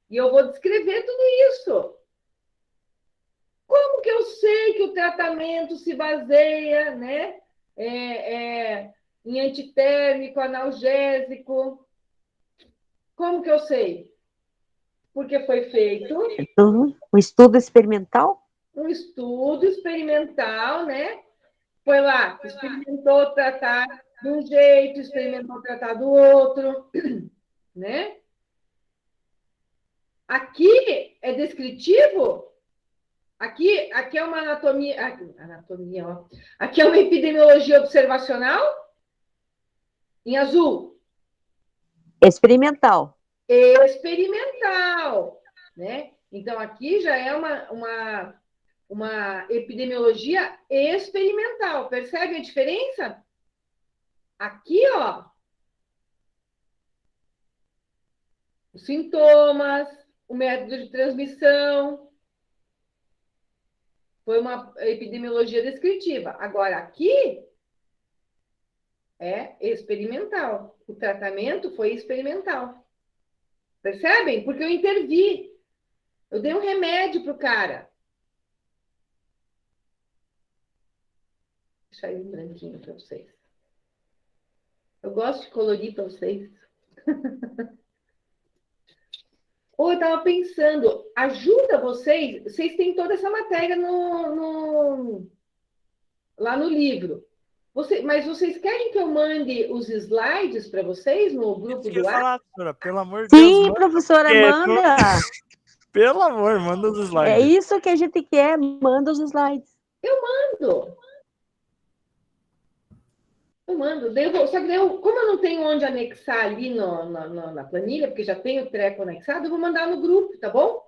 S1: E eu vou descrever tudo isso. Como que eu sei que o tratamento se baseia, né, em antitérmico, analgésico? Como que eu sei? Porque foi feito
S3: um estudo experimental?
S1: Um estudo experimental, né? Foi lá, experimentou tratar de um jeito, experimentou tratar do outro, né? Aqui é descritivo? Aqui é uma anatomia, ó. Aqui é uma epidemiologia observacional? Em azul?
S3: Experimental.
S1: Experimental, né? Então, aqui já é uma epidemiologia experimental. Percebe a diferença? Aqui, ó, os sintomas, o método de transmissão, foi uma epidemiologia descritiva. Agora, aqui é experimental. O tratamento foi experimental. Percebem? Porque eu intervi. Eu dei um remédio para o cara. Deixa aí um branquinho para vocês. Eu gosto de colorir para vocês. Ou eu estava pensando, ajuda vocês têm toda essa matéria lá no livro. Mas vocês querem que eu mande os slides para vocês no grupo do WhatsApp?
S4: Falar, professora, pelo amor de Deus.
S3: Sim, professora, manda.
S4: Pelo amor, manda os
S3: É
S4: slides.
S3: isso que a gente quer, manda os slides.
S1: Mando. Eu mando. Só que como eu não tenho onde anexar ali na planilha, porque já tenho o treco anexado, eu vou mandar no grupo, tá bom?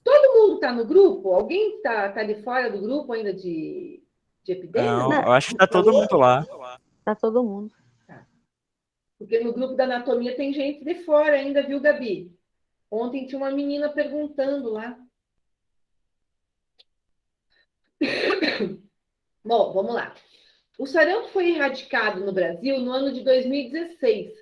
S1: Todo mundo tá no grupo? Alguém tá de fora do grupo ainda de epidemia?
S4: Não,
S3: Não.
S4: eu acho que tá todo mundo lá.
S3: Tá todo mundo.
S1: Porque no grupo da anatomia tem gente de fora ainda, viu, Gabi? Ontem tinha uma menina perguntando lá. Bom, vamos lá. O sarampo foi erradicado no Brasil no ano de 2016.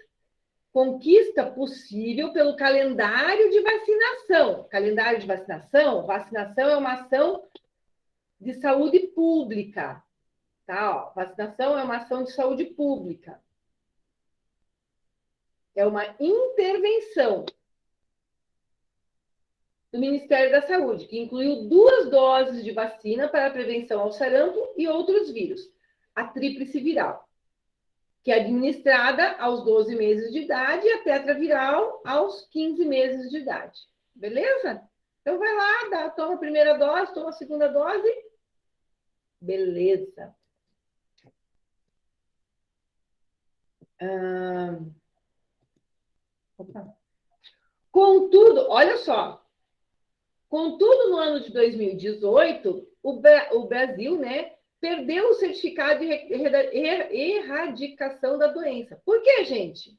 S1: Conquista possível pelo calendário de vacinação. Calendário de vacinação? Vacinação é uma ação de saúde pública. Tá? Ó, vacinação é uma ação de saúde pública. É uma intervenção do Ministério da Saúde, que incluiu 2 doses de vacina para a prevenção ao sarampo e outros vírus, a tríplice viral, que é administrada aos 12 meses de idade e a tetraviral aos 15 meses de idade. Beleza? Então vai lá, toma a primeira dose, toma a segunda dose. Beleza. Contudo, olha só. Contudo, no ano de 2018, o Brasil, né, perdeu o certificado de erradicação da doença. Por quê, gente?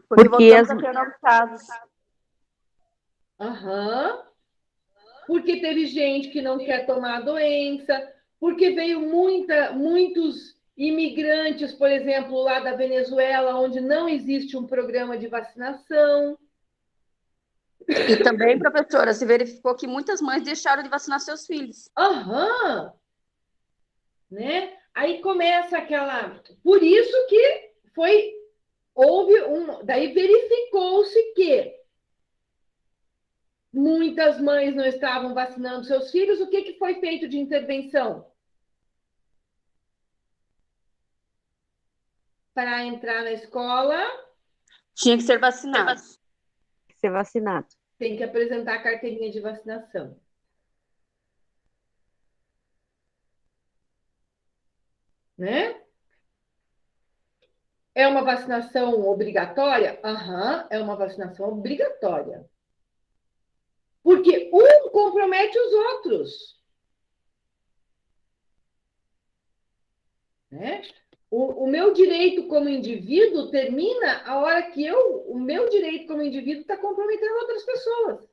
S3: Porque
S2: voltamos a ter novos casos.
S1: Porque teve gente que não quer tomar a doença, porque veio muitos imigrantes, por exemplo, lá da Venezuela, onde não existe um programa de vacinação.
S6: E também, professora, se verificou que muitas mães deixaram de vacinar seus filhos.
S1: Né? Aí começa aquela... Por isso que daí verificou-se que muitas mães não estavam vacinando seus filhos. O que foi feito de intervenção? Para entrar na escola...
S6: Tinha que ser vacinado.
S3: ser vacinado.
S1: Tem que apresentar a carteirinha de vacinação. Né? É uma vacinação obrigatória? É uma vacinação obrigatória. Porque um compromete os outros. Né? O meu direito como indivíduo termina a hora que o meu direito como indivíduo está comprometendo outras pessoas.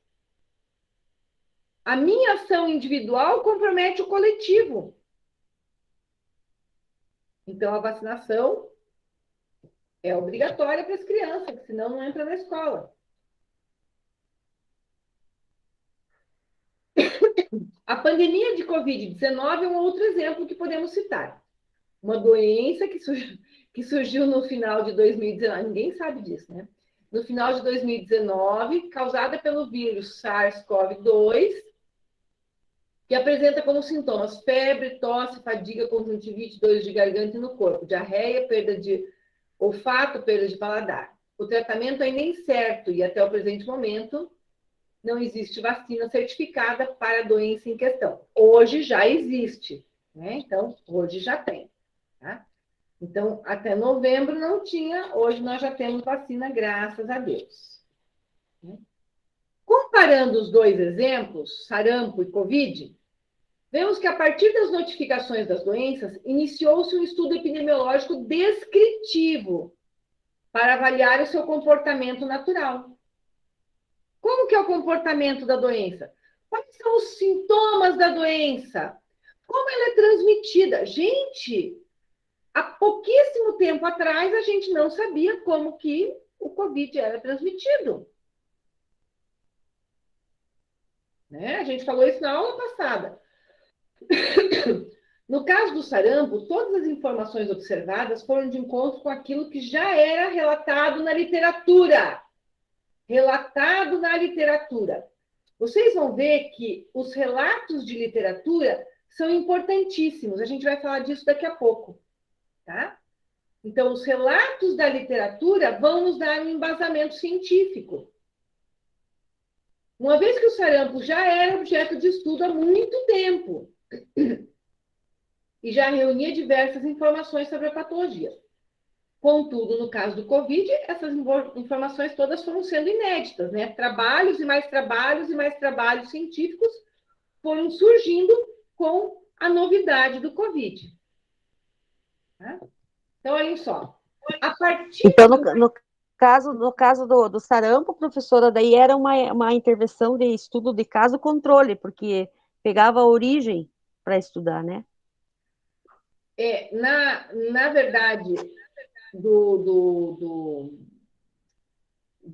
S1: A minha ação individual compromete o coletivo. Então, a vacinação é obrigatória para as crianças, senão não entra na escola. A pandemia de Covid-19 é um outro exemplo que podemos citar. Uma doença que surgiu no final de 2019, ninguém sabe disso, né? No final de 2019, causada pelo vírus SARS-CoV-2, que apresenta como sintomas febre, tosse, fadiga, conjuntivite, dores de garganta e no corpo, diarreia, perda de olfato, perda de paladar. O tratamento ainda é incerto e, até o presente momento, não existe vacina certificada para a doença em questão. Hoje já existe, né? Então, hoje já tem. Tá? Então, até novembro não tinha, hoje nós já temos vacina, graças a Deus. Comparando os dois exemplos, sarampo e Covid, vemos que, a partir das notificações das doenças, iniciou-se um estudo epidemiológico descritivo para avaliar o seu comportamento natural. Como que é o comportamento da doença? Quais são os sintomas da doença? Como ela é transmitida? Gente, há pouquíssimo tempo atrás, a gente não sabia como que o Covid era transmitido. Né? A gente falou isso na aula passada. No caso do sarampo, todas as informações observadas foram de encontro com aquilo que já era relatado na literatura. Relatado na literatura. Vocês vão ver que os relatos de literatura são importantíssimos. A gente vai falar disso daqui a pouco. Tá? Então, os relatos da literatura vão nos dar um embasamento científico. Uma vez que o sarampo já era objeto de estudo há muito tempo e já reunia diversas informações sobre a patologia. Contudo, no caso do Covid, essas informações todas foram sendo inéditas, né? Trabalhos e mais trabalhos científicos foram surgindo com a novidade do Covid. Tá? Então, olhem só. A partir
S3: Então, no caso do sarampo, professora, daí era uma intervenção de estudo de caso controle, porque pegava a origem para estudar, né?
S1: Na verdade, do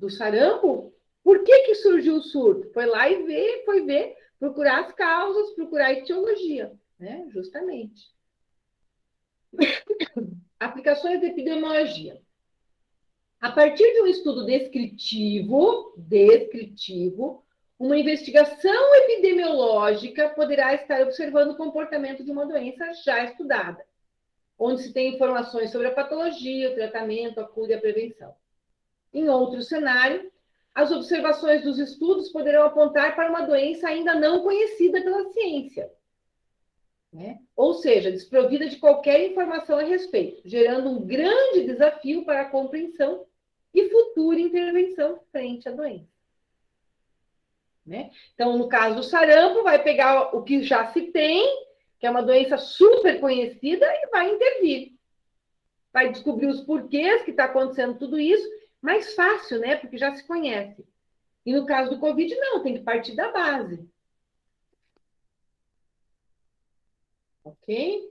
S1: sarampo, por que surgiu o surto? Foi lá e foi ver, procurar as causas, procurar a etiologia, né? Justamente. Aplicações de epidemiologia. A partir de um estudo descritivo, uma investigação epidemiológica poderá estar observando o comportamento de uma doença já estudada, onde se tem informações sobre a patologia, o tratamento, a cura e a prevenção. Em outro cenário, as observações dos estudos poderão apontar para uma doença ainda não conhecida pela ciência, né? Ou seja, desprovida de qualquer informação a respeito, gerando um grande desafio para a compreensão e futura intervenção frente à doença. Né? Então, no caso do sarampo, vai pegar o que já se tem, que é uma doença super conhecida, e vai intervir. Vai descobrir os porquês que está acontecendo tudo isso, mais fácil, né? Porque já se conhece. E no caso do Covid, não, tem que partir da base. Ok?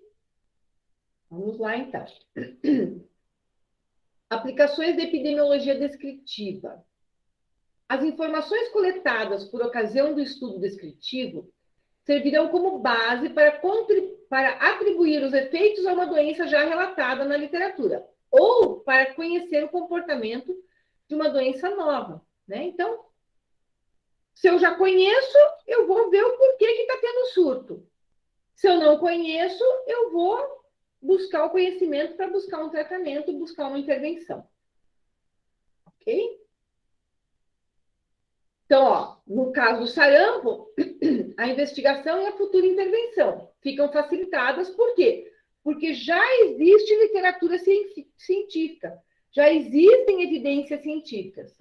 S1: Vamos lá, então. Aplicações de epidemiologia descritiva. As informações coletadas por ocasião do estudo descritivo servirão como base para atribuir os efeitos a uma doença já relatada na literatura, ou para conhecer o comportamento de uma doença nova, né? Então, se eu já conheço, eu vou ver o porquê que está tendo surto. Se eu não conheço, eu vou buscar o conhecimento para buscar um tratamento, buscar uma intervenção. Ok? Então, ó, no caso do sarampo, a investigação e a futura intervenção ficam facilitadas, por quê? Porque já existe literatura científica, já existem evidências científicas.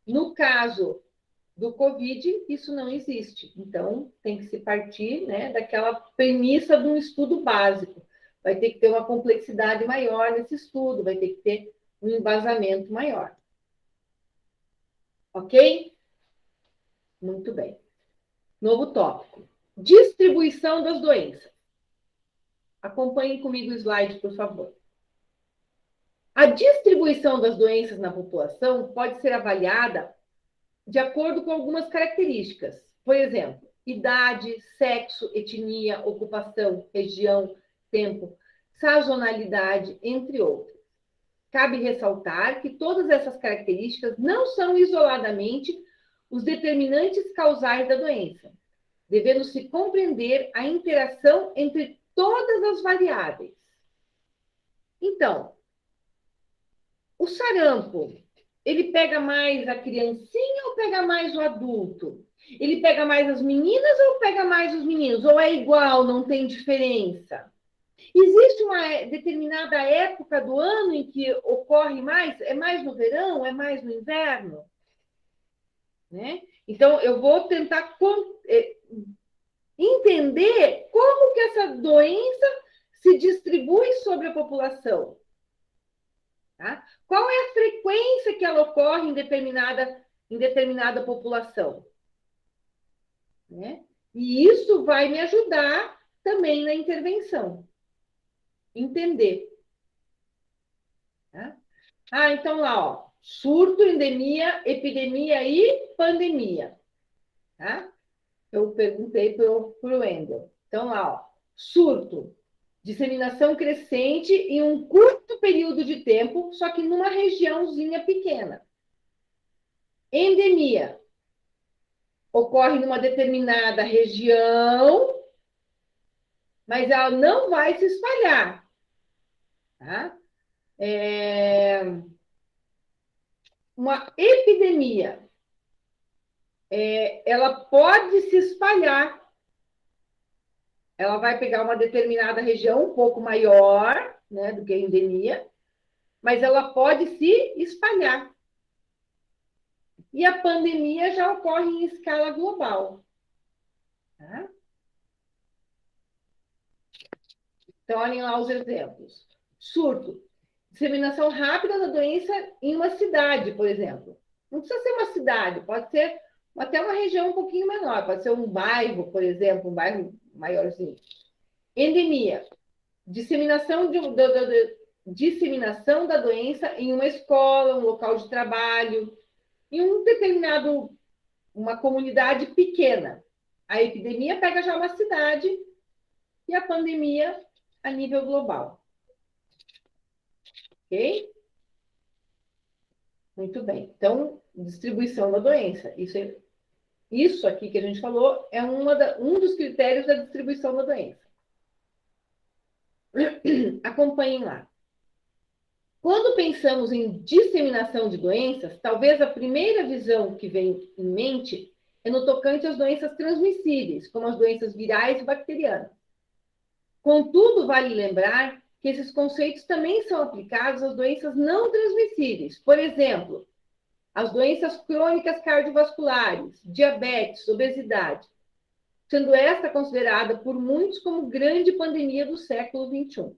S1: No caso do Covid, isso não existe. Então, tem que se partir, né, daquela premissa de um estudo básico. Vai ter que ter uma complexidade maior nesse estudo, vai ter que ter um embasamento maior. Ok? Muito bem. Novo tópico. Distribuição das doenças. Acompanhem comigo o slide, por favor. A distribuição das doenças na população pode ser avaliada de acordo com algumas características. Por exemplo, idade, sexo, etnia, ocupação, região, tempo, sazonalidade, entre outras. Cabe ressaltar que todas essas características não são isoladamente os determinantes causais da doença, devendo se compreender a interação entre todas as variáveis. Então, o sarampo, ele pega mais a criancinha ou pega mais o adulto? Ele pega mais as meninas ou pega mais os meninos? Ou é igual, não tem diferença? Existe uma determinada época do ano em que ocorre mais? É mais no verão? É mais no inverno? Né? Então, eu vou tentar entender como que essa doença se distribui sobre a população. Tá? Qual é a frequência que ela ocorre em determinada população? Né? E isso vai me ajudar também na intervenção. Entender. Tá? Então lá, ó, surto, endemia, epidemia e pandemia. Tá? Eu perguntei para o Wendel. Então lá, ó, surto, disseminação crescente em um curto período de tempo, só que numa regiãozinha pequena. Endemia, ocorre numa determinada região, mas ela não vai se espalhar. Tá? Uma epidemia, ela pode se espalhar. Ela vai pegar uma determinada região um pouco maior, né, do que a endemia, mas ela pode se espalhar. E a pandemia já ocorre em escala global. Tá? Então, olhem lá os exemplos. Surto. Disseminação rápida da doença em uma cidade, por exemplo. Não precisa ser uma cidade, pode ser até uma região um pouquinho menor, pode ser um bairro, por exemplo, um bairro maiorzinho. Endemia. Disseminação disseminação da doença em uma escola, um local de trabalho, em uma comunidade pequena. A epidemia pega já uma cidade e a pandemia a nível global. Ok? Muito bem. Então, distribuição da doença. Isso aqui que a gente falou é um dos critérios da distribuição da doença. Acompanhem lá. Quando pensamos em disseminação de doenças, talvez a primeira visão que vem em mente é no tocante às doenças transmissíveis, como as doenças virais e bacterianas. Contudo, vale lembrar que esses conceitos também são aplicados às doenças não transmissíveis. Por exemplo, as doenças crônicas cardiovasculares, diabetes, obesidade, sendo esta considerada por muitos como grande pandemia do século XXI.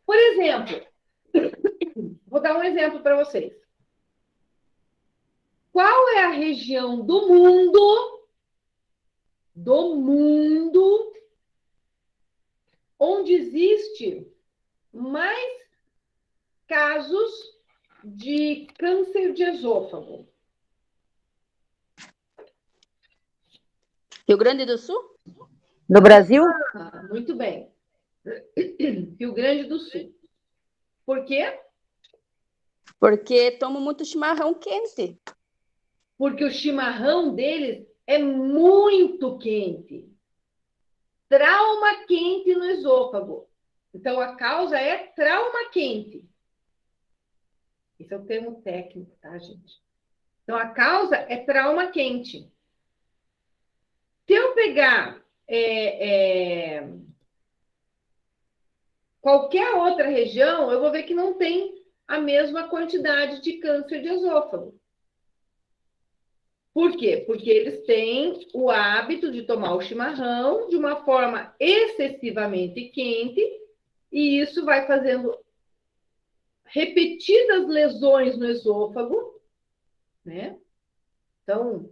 S1: Por exemplo, vou dar um exemplo para vocês. Qual é a região do mundo, onde existe mais casos de câncer de esôfago?
S6: Rio Grande do Sul?
S3: No Brasil?
S1: Muito bem. Rio Grande do Sul. Por quê?
S6: Porque tomo muito chimarrão quente.
S1: Porque o chimarrão deles é muito quente. Trauma quente no esôfago. Então, a causa é trauma quente. Esse é o termo técnico, tá, gente? Então, a causa é trauma quente. Se eu pegar qualquer outra região, eu vou ver que não tem a mesma quantidade de câncer de esôfago. Por quê? Porque eles têm o hábito de tomar o chimarrão de uma forma excessivamente quente, e isso vai fazendo repetidas lesões no esôfago, né? Então,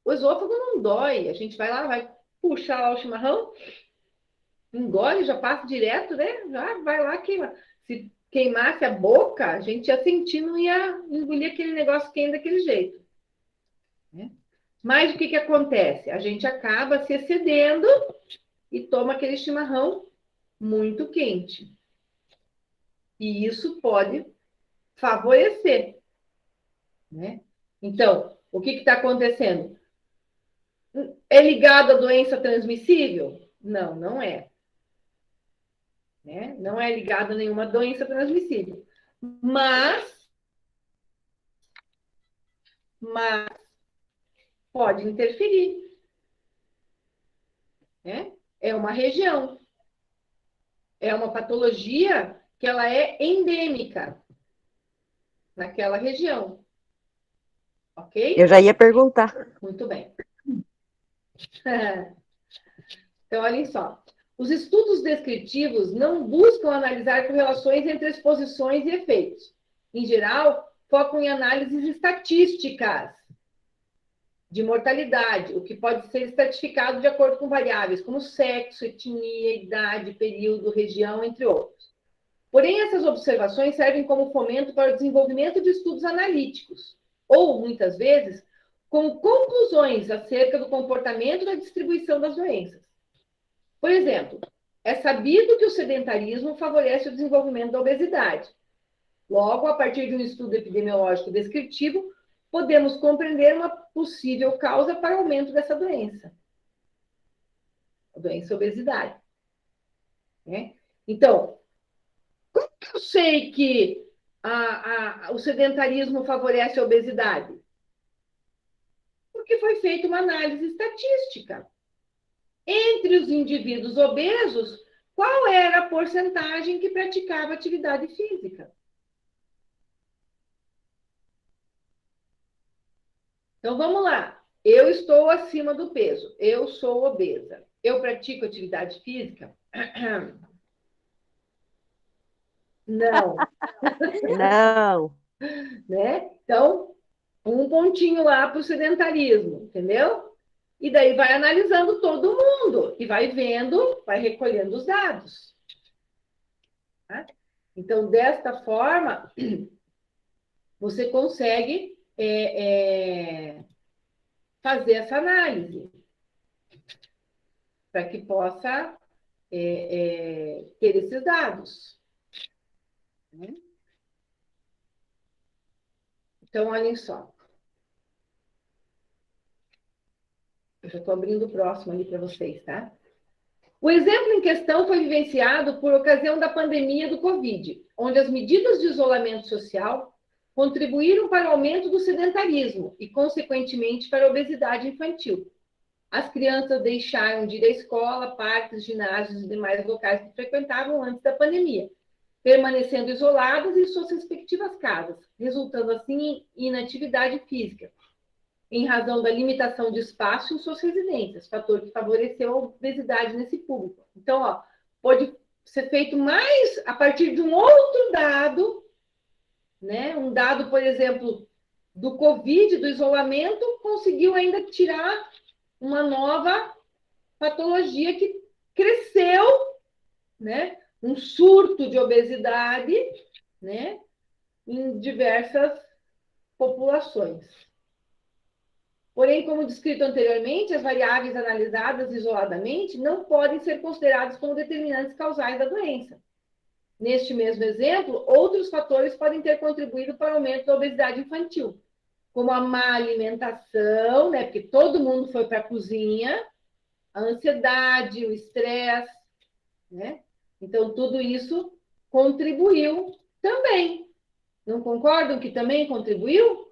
S1: o esôfago não dói, a gente vai lá, vai puxar lá o chimarrão, engole, já passa direto, né? Já vai lá queimar. Se queimasse a boca, a gente ia sentir, não ia engolir aquele negócio quente daquele jeito. Né? Mas o que acontece? A gente acaba se excedendo e toma aquele chimarrão muito quente. E isso pode favorecer. Né? Então, o que está acontecendo? É ligado à doença transmissível? Não, não é. Né? Não é ligado a nenhuma doença transmissível. Mas pode interferir. Né? É uma região. É uma patologia que ela é endêmica naquela região. Ok?
S3: Eu já ia perguntar.
S1: Muito bem. Então, olhem só. Os estudos descritivos não buscam analisar correlações entre exposições e efeitos. Em geral, focam em análises estatísticas de mortalidade, o que pode ser estratificado de acordo com variáveis como sexo, etnia, idade, período, região, entre outros. Porém, essas observações servem como fomento para o desenvolvimento de estudos analíticos, ou, muitas vezes, com conclusões acerca do comportamento e da distribuição das doenças. Por exemplo, é sabido que o sedentarismo favorece o desenvolvimento da obesidade. Logo, a partir de um estudo epidemiológico descritivo, podemos compreender uma possível causa para o aumento dessa doença. A doença obesidade. Né? Então, como eu sei que o sedentarismo favorece a obesidade? Porque foi feita uma análise estatística. Entre os indivíduos obesos, qual era a porcentagem que praticava atividade física? Então, vamos lá. Eu estou acima do peso. Eu sou obesa. Eu pratico atividade física? Não,
S3: Não.
S1: né? Então, um pontinho lá para o sedentarismo, entendeu? E daí vai analisando todo mundo e vai vendo, vai recolhendo os dados. Tá? Então, desta forma, você consegue fazer essa análise para que possa ter esses dados. Né? Então, olhem só. Eu já estou abrindo o próximo ali para vocês, tá? O exemplo em questão foi vivenciado por ocasião da pandemia do Covid, onde as medidas de isolamento social contribuíram para o aumento do sedentarismo e, consequentemente, para a obesidade infantil. As crianças deixaram de ir à escola, parques, ginásios e demais locais que frequentavam antes da pandemia, permanecendo isoladas em suas respectivas casas, resultando assim em inatividade física, em razão da limitação de espaço em suas residências, fator que favoreceu a obesidade nesse público. Então, ó, pode ser feito mais a partir de um outro dado, né? Um dado, por exemplo, do Covid, do isolamento, conseguiu ainda tirar uma nova patologia que cresceu, né? Um surto de obesidade, né? Em diversas populações. Porém, como descrito anteriormente, as variáveis analisadas isoladamente não podem ser consideradas como determinantes causais da doença. Neste mesmo exemplo, outros fatores podem ter contribuído para o aumento da obesidade infantil, como a má alimentação, né? Porque todo mundo foi para a cozinha, a ansiedade, o estresse, né? Então, tudo isso contribuiu também. Não concordam que também contribuiu?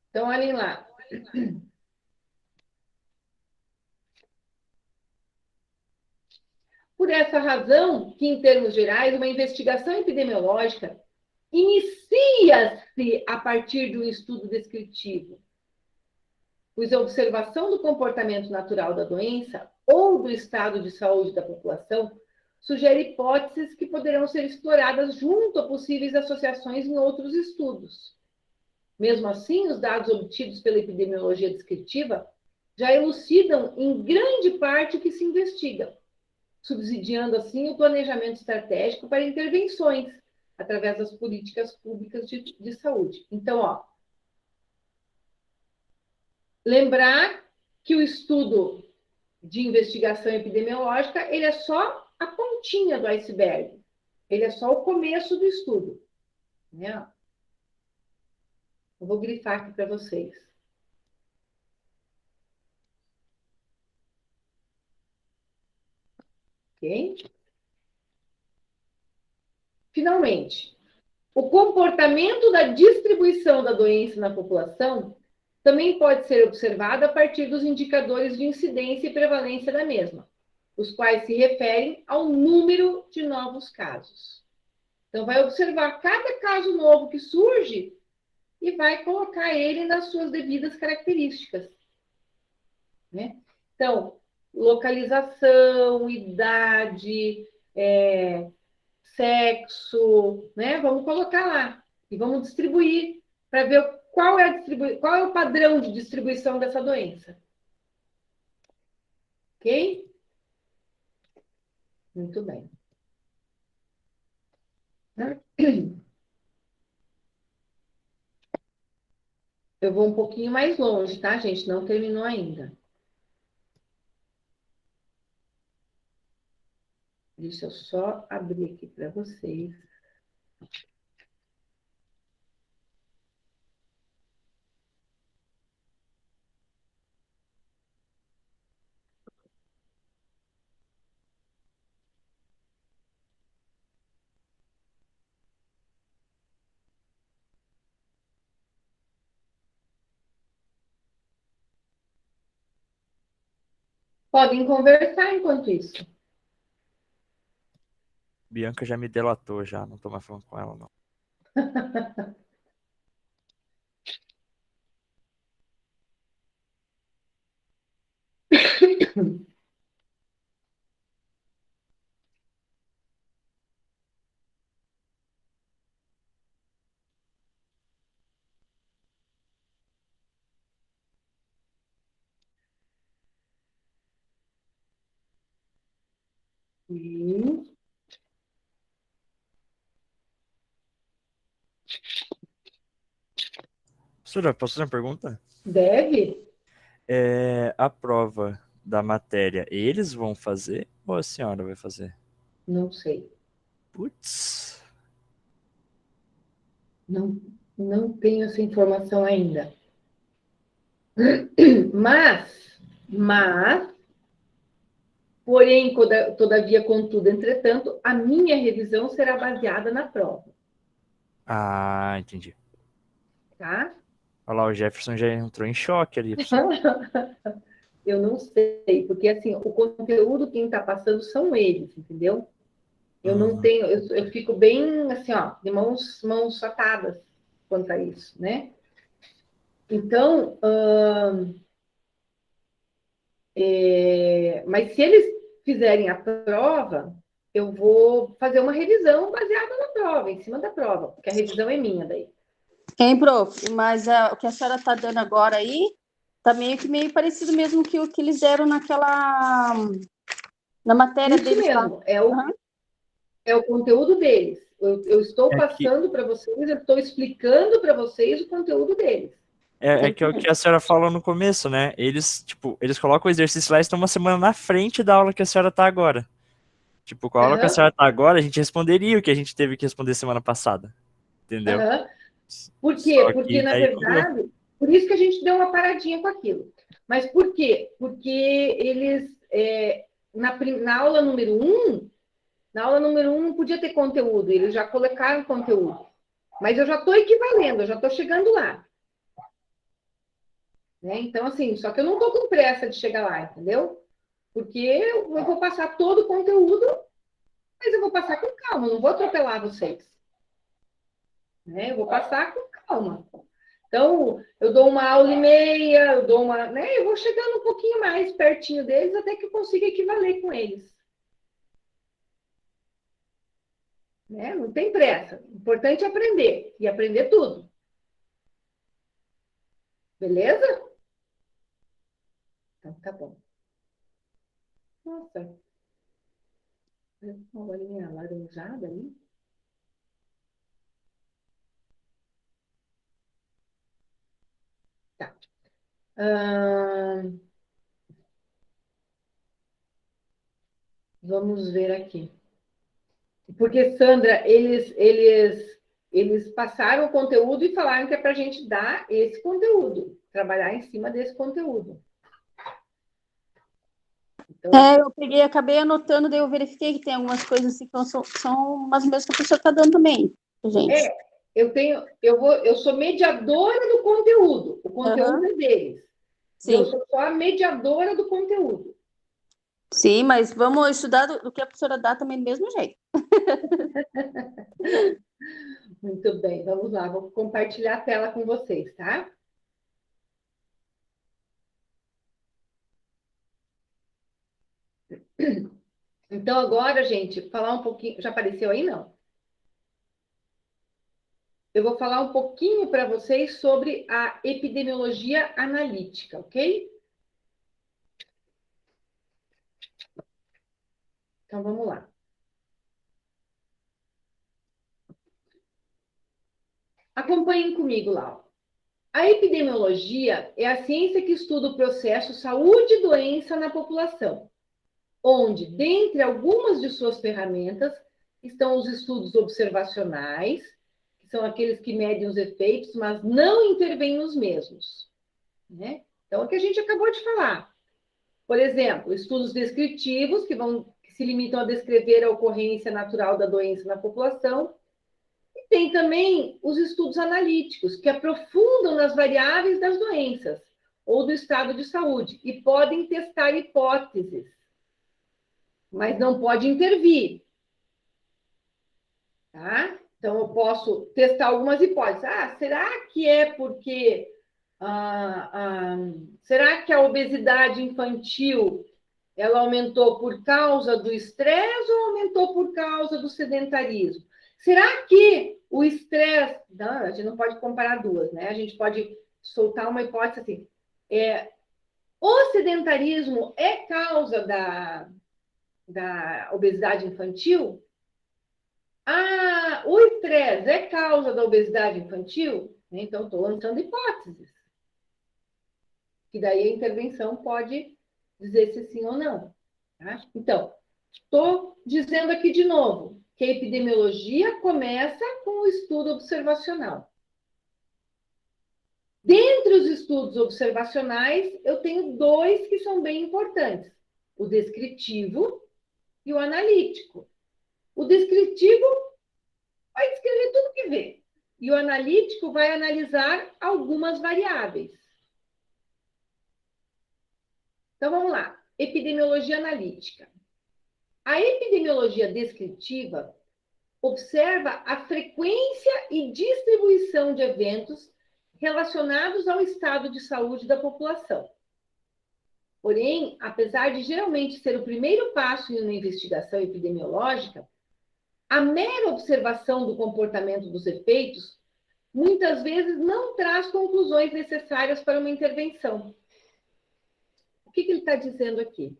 S1: Então, olhem lá. Por essa razão, que em termos gerais, uma investigação epidemiológica inicia-se a partir de um estudo descritivo, pois a observação do comportamento natural da doença ou do estado de saúde da população sugere hipóteses que poderão ser exploradas junto a possíveis associações em outros estudos. Mesmo assim, os dados obtidos pela epidemiologia descritiva já elucidam em grande parte o que se investiga, subsidiando assim o planejamento estratégico para intervenções através das políticas públicas de saúde. Então, ó, lembrar que o estudo de investigação epidemiológica, ele é só a pontinha do iceberg. Ele é só o começo do estudo. Né? Eu vou grifar aqui para vocês. Ok? Finalmente, o comportamento da distribuição da doença na população também pode ser observado a partir dos indicadores de incidência e prevalência da mesma, os quais se referem ao número de novos casos. Então, vai observar cada caso novo que surge e vai colocar ele nas suas devidas características. Né? Então, localização, idade, sexo, né? Vamos colocar lá e vamos distribuir para ver qual é o padrão de distribuição dessa doença. Ok? Muito bem. Eu vou um pouquinho mais longe, tá, gente? Não terminou ainda. Deixa eu só abrir aqui para vocês. Podem conversar enquanto isso.
S4: Bianca já me delatou já, não tô mais falando com ela, não.
S1: Sim.
S4: Professora, posso fazer uma pergunta?
S1: Deve?
S4: A prova da matéria, eles vão fazer ou a senhora vai fazer?
S1: Não sei.
S4: Putz.
S1: Não tenho essa informação ainda. Mas, porém, todavia, contudo, entretanto, a minha revisão será baseada na prova,
S4: Ah, entendi.
S1: tá?
S4: Olha lá, o Jefferson já entrou em choque ali, professora.
S1: Eu não sei, porque assim, o conteúdo quem está passando são eles, entendeu? Eu não tenho, eu fico bem assim, ó, de mãos atadas quanto a isso, né? Então, mas se eles fizerem a prova, eu vou fazer uma revisão baseada na prova, em cima da prova, porque a revisão é minha daí.
S6: Hein, prof? Mas o que a senhora está dando agora aí tá meio parecido mesmo que o que eles deram na matéria
S1: Isso
S6: deles lá.
S1: mesmo, é o conteúdo deles. Eu estou
S4: É que,
S1: passando para vocês, eu estou explicando para vocês o conteúdo deles.
S4: é que é o que a senhora falou no começo, né? Eles, tipo, eles colocam o exercício lá e estão uma semana na frente da aula que a senhora tá agora. Tipo, com a aula que a
S1: Aham,
S4: senhora tá agora, a gente responderia o que a gente teve que responder semana passada. Entendeu?
S1: aham. Por quê?
S4: Só
S1: Porque,
S4: que
S1: na
S4: daí mudou.
S1: verdade, por isso que a gente deu uma paradinha com aquilo. Mas por quê? Porque eles, na aula número 1, não podia ter conteúdo, eles já colocaram conteúdo. Mas eu já estou equivalendo, eu já estou chegando lá. Né? Então, assim, só que eu não estou com pressa de chegar lá, entendeu? Porque eu vou passar todo o conteúdo, mas eu vou passar com calma, não vou atropelar vocês. Né? Eu vou passar com calma. Então, eu dou uma aula e meia, eu vou chegando um pouquinho mais pertinho deles até que eu consiga equivaler com eles. Né? Não tem pressa. O importante é aprender, e aprender tudo. Beleza? Então, tá bom. Nossa, uma bolinha alaranjada ali. Tá. Vamos ver aqui. Porque, Sandra, eles passaram o conteúdo e falaram que é para a gente dar esse conteúdo, trabalhar em cima desse conteúdo. Então,
S6: Eu peguei, acabei anotando, daí eu verifiquei que tem algumas coisas assim que são umas mesmas que a pessoa está dando também, gente.
S1: eu sou mediadora do conteúdo. O conteúdo é deles. E eu
S6: Sim,
S1: sou só a mediadora do conteúdo.
S6: sim, mas vamos estudar do que a professora dá também do mesmo jeito.
S1: Muito bem, vamos lá. Vou compartilhar a tela com vocês, tá? Então, agora, gente, falar um pouquinho. Já apareceu aí, não? Eu vou falar um pouquinho para vocês sobre a epidemiologia analítica, ok? Então, vamos lá. Acompanhem comigo lá. A epidemiologia é a ciência que estuda o processo saúde e doença na população, onde, dentre algumas de suas ferramentas, estão os estudos observacionais, que são aqueles que medem os efeitos, mas não intervêm nos mesmos. Né? Então, é o que a gente acabou de falar. Por exemplo, estudos descritivos, que se limitam a descrever a ocorrência natural da doença na população. E tem também os estudos analíticos, que aprofundam nas variáveis das doenças, ou do estado de saúde, e podem testar hipóteses, mas não pode intervir. Tá? Então, eu posso testar algumas hipóteses. Será que é porque... será que a obesidade infantil ela aumentou por causa do estresse ou aumentou por causa do sedentarismo? Será que o estresse... Não, a gente não pode comparar duas, né? A gente pode soltar uma hipótese assim. O sedentarismo é causa da obesidade infantil? O estresse é causa da obesidade infantil? Então, estou lançando hipóteses. Que daí a intervenção pode dizer se sim ou não. Tá? Então, estou dizendo aqui de novo que a epidemiologia começa com o estudo observacional. Dentre os estudos observacionais, eu tenho dois que são bem importantes: o descritivo e o analítico. O descritivo vai descrever tudo que vê, e o analítico vai analisar algumas variáveis. Então, vamos lá. Epidemiologia analítica. A epidemiologia descritiva observa a frequência e distribuição de eventos relacionados ao estado de saúde da população. Porém, apesar de geralmente ser o primeiro passo em uma investigação epidemiológica, a mera observação do comportamento dos efeitos muitas vezes não traz conclusões necessárias para uma intervenção. O que ele está dizendo aqui?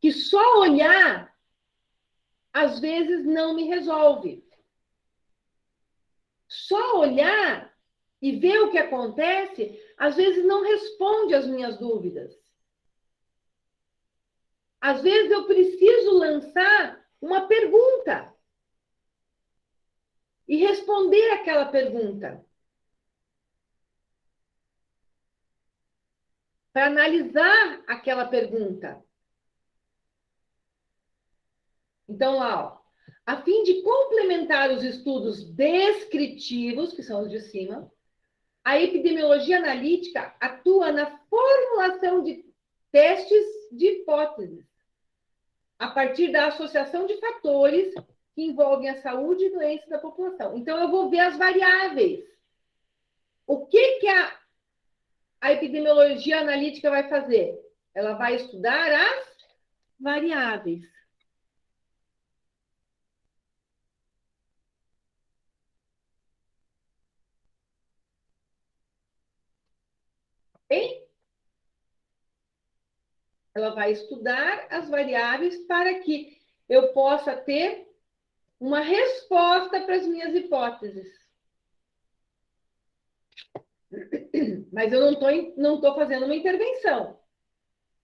S1: Que só olhar, às vezes, não me resolve. Só olhar e ver o que acontece, às vezes não responde às minhas dúvidas. Às vezes eu preciso lançar uma pergunta e responder aquela pergunta. Para analisar aquela pergunta. Então, lá, a fim de complementar os estudos descritivos, que são os de cima, a epidemiologia analítica atua na formulação de testes de hipóteses, a partir da associação de fatores que envolvem a saúde e doença da população. Então, eu vou ver as variáveis. O que a epidemiologia analítica vai fazer? Ela vai estudar as variáveis. Ok? Ela vai estudar as variáveis para que eu possa ter uma resposta para as minhas hipóteses. Mas eu não estou fazendo uma intervenção.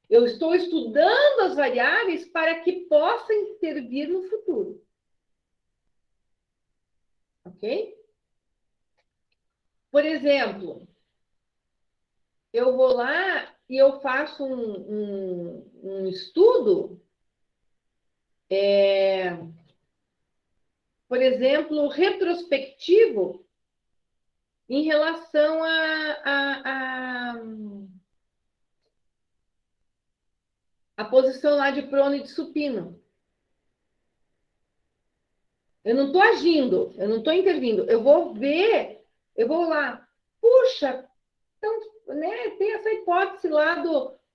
S1: Eu estou estudando as variáveis para que possa intervir no futuro. Ok? Por exemplo, eu vou lá e eu faço um estudo, por exemplo, retrospectivo, em relação a posição lá de prono e de supino. Eu não estou agindo, eu não estou intervindo. Eu vou ver, eu vou lá. Puxa, então, né, tem essa hipótese lá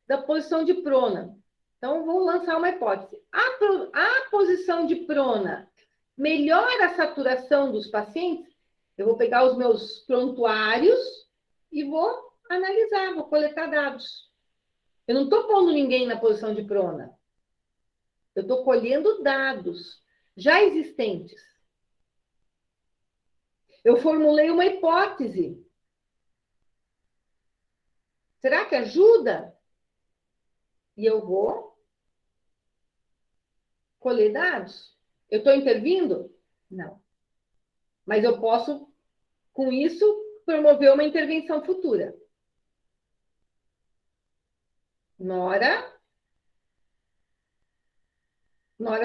S1: da posição de prona. Então, vou lançar uma hipótese. A posição de prona melhora a saturação dos pacientes? Eu vou pegar os meus prontuários e vou analisar, vou coletar dados. Eu não estou pondo ninguém na posição de prona. Eu estou colhendo dados já existentes. Eu formulei uma hipótese. Será que ajuda? E eu vou colher dados. Eu estou intervindo? Não. Mas eu posso, com isso, promover uma intervenção futura. Nora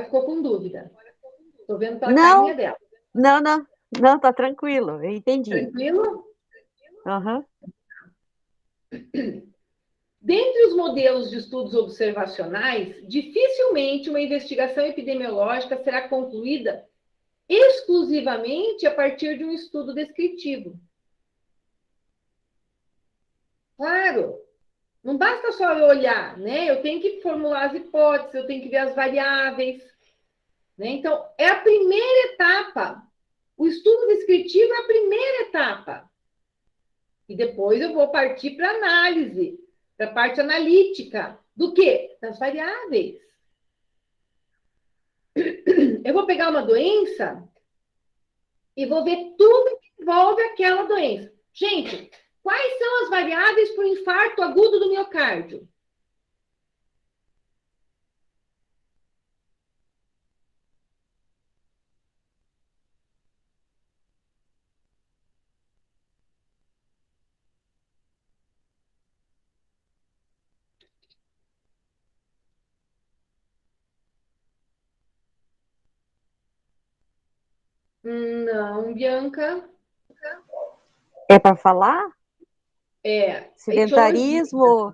S1: ficou com dúvida. Estou vendo pela carinha dela.
S3: Não, tá tranquilo, eu entendi.
S1: Tranquilo?
S3: Uhum.
S1: Dentre os modelos de estudos observacionais, dificilmente uma investigação epidemiológica será concluída exclusivamente a partir de um estudo descritivo. Claro, não basta só eu olhar, né? Eu tenho que formular as hipóteses, eu tenho que ver as variáveis, né? Então, é a primeira etapa. O estudo descritivo é a primeira etapa. E depois eu vou partir para análise, para a parte analítica. Do quê? Das variáveis. Eu vou pegar uma doença e vou ver tudo que envolve aquela doença. Gente, quais são as variáveis para o infarto agudo do miocárdio? Não, Bianca.
S3: É para falar?
S1: É
S3: Sedentarismo,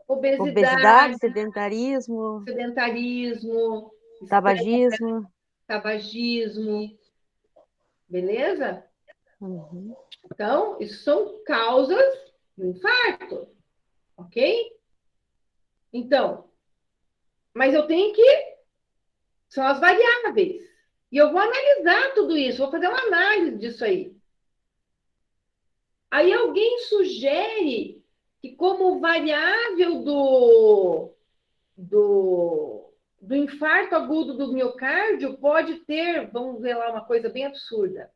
S1: obesidade,
S3: obesidade, sedentarismo,
S1: sedentarismo,
S3: tabagismo.
S1: tabagismo, beleza?
S3: Uhum.
S1: Então, isso são causas do infarto, ok? Então, mas eu tenho que... São as variáveis. E eu vou analisar tudo isso, vou fazer uma análise disso aí. Aí alguém sugere que como variável do infarto agudo do miocárdio pode ter, vamos ver lá uma coisa bem absurda.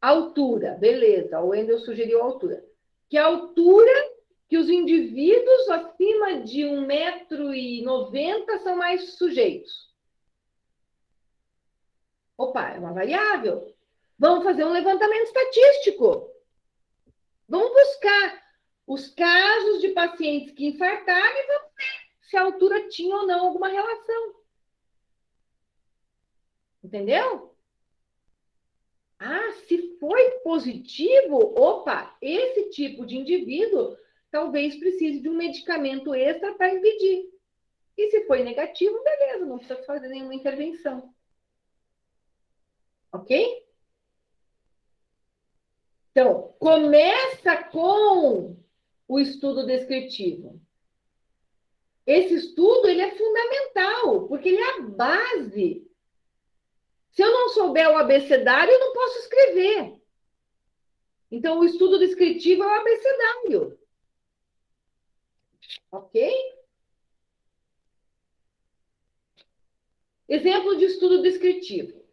S1: Altura, beleza, o Wendel sugeriu altura. Que a altura que os indivíduos acima de 1,90 m são mais sujeitos. Opa, é uma variável. Vamos fazer um levantamento estatístico. Vamos buscar os casos de pacientes que infartaram e vamos ver se a altura tinha ou não alguma relação. Entendeu? Ah, se foi positivo, opa, esse tipo de indivíduo talvez precise de um medicamento extra para impedir. E se foi negativo, beleza, não precisa fazer nenhuma intervenção. Ok? Então, começa com o estudo descritivo. Esse estudo, ele é fundamental, porque ele é a base. Se eu não souber o abecedário, eu não posso escrever. Então, o estudo descritivo é o abecedário. Ok? Exemplo de estudo descritivo.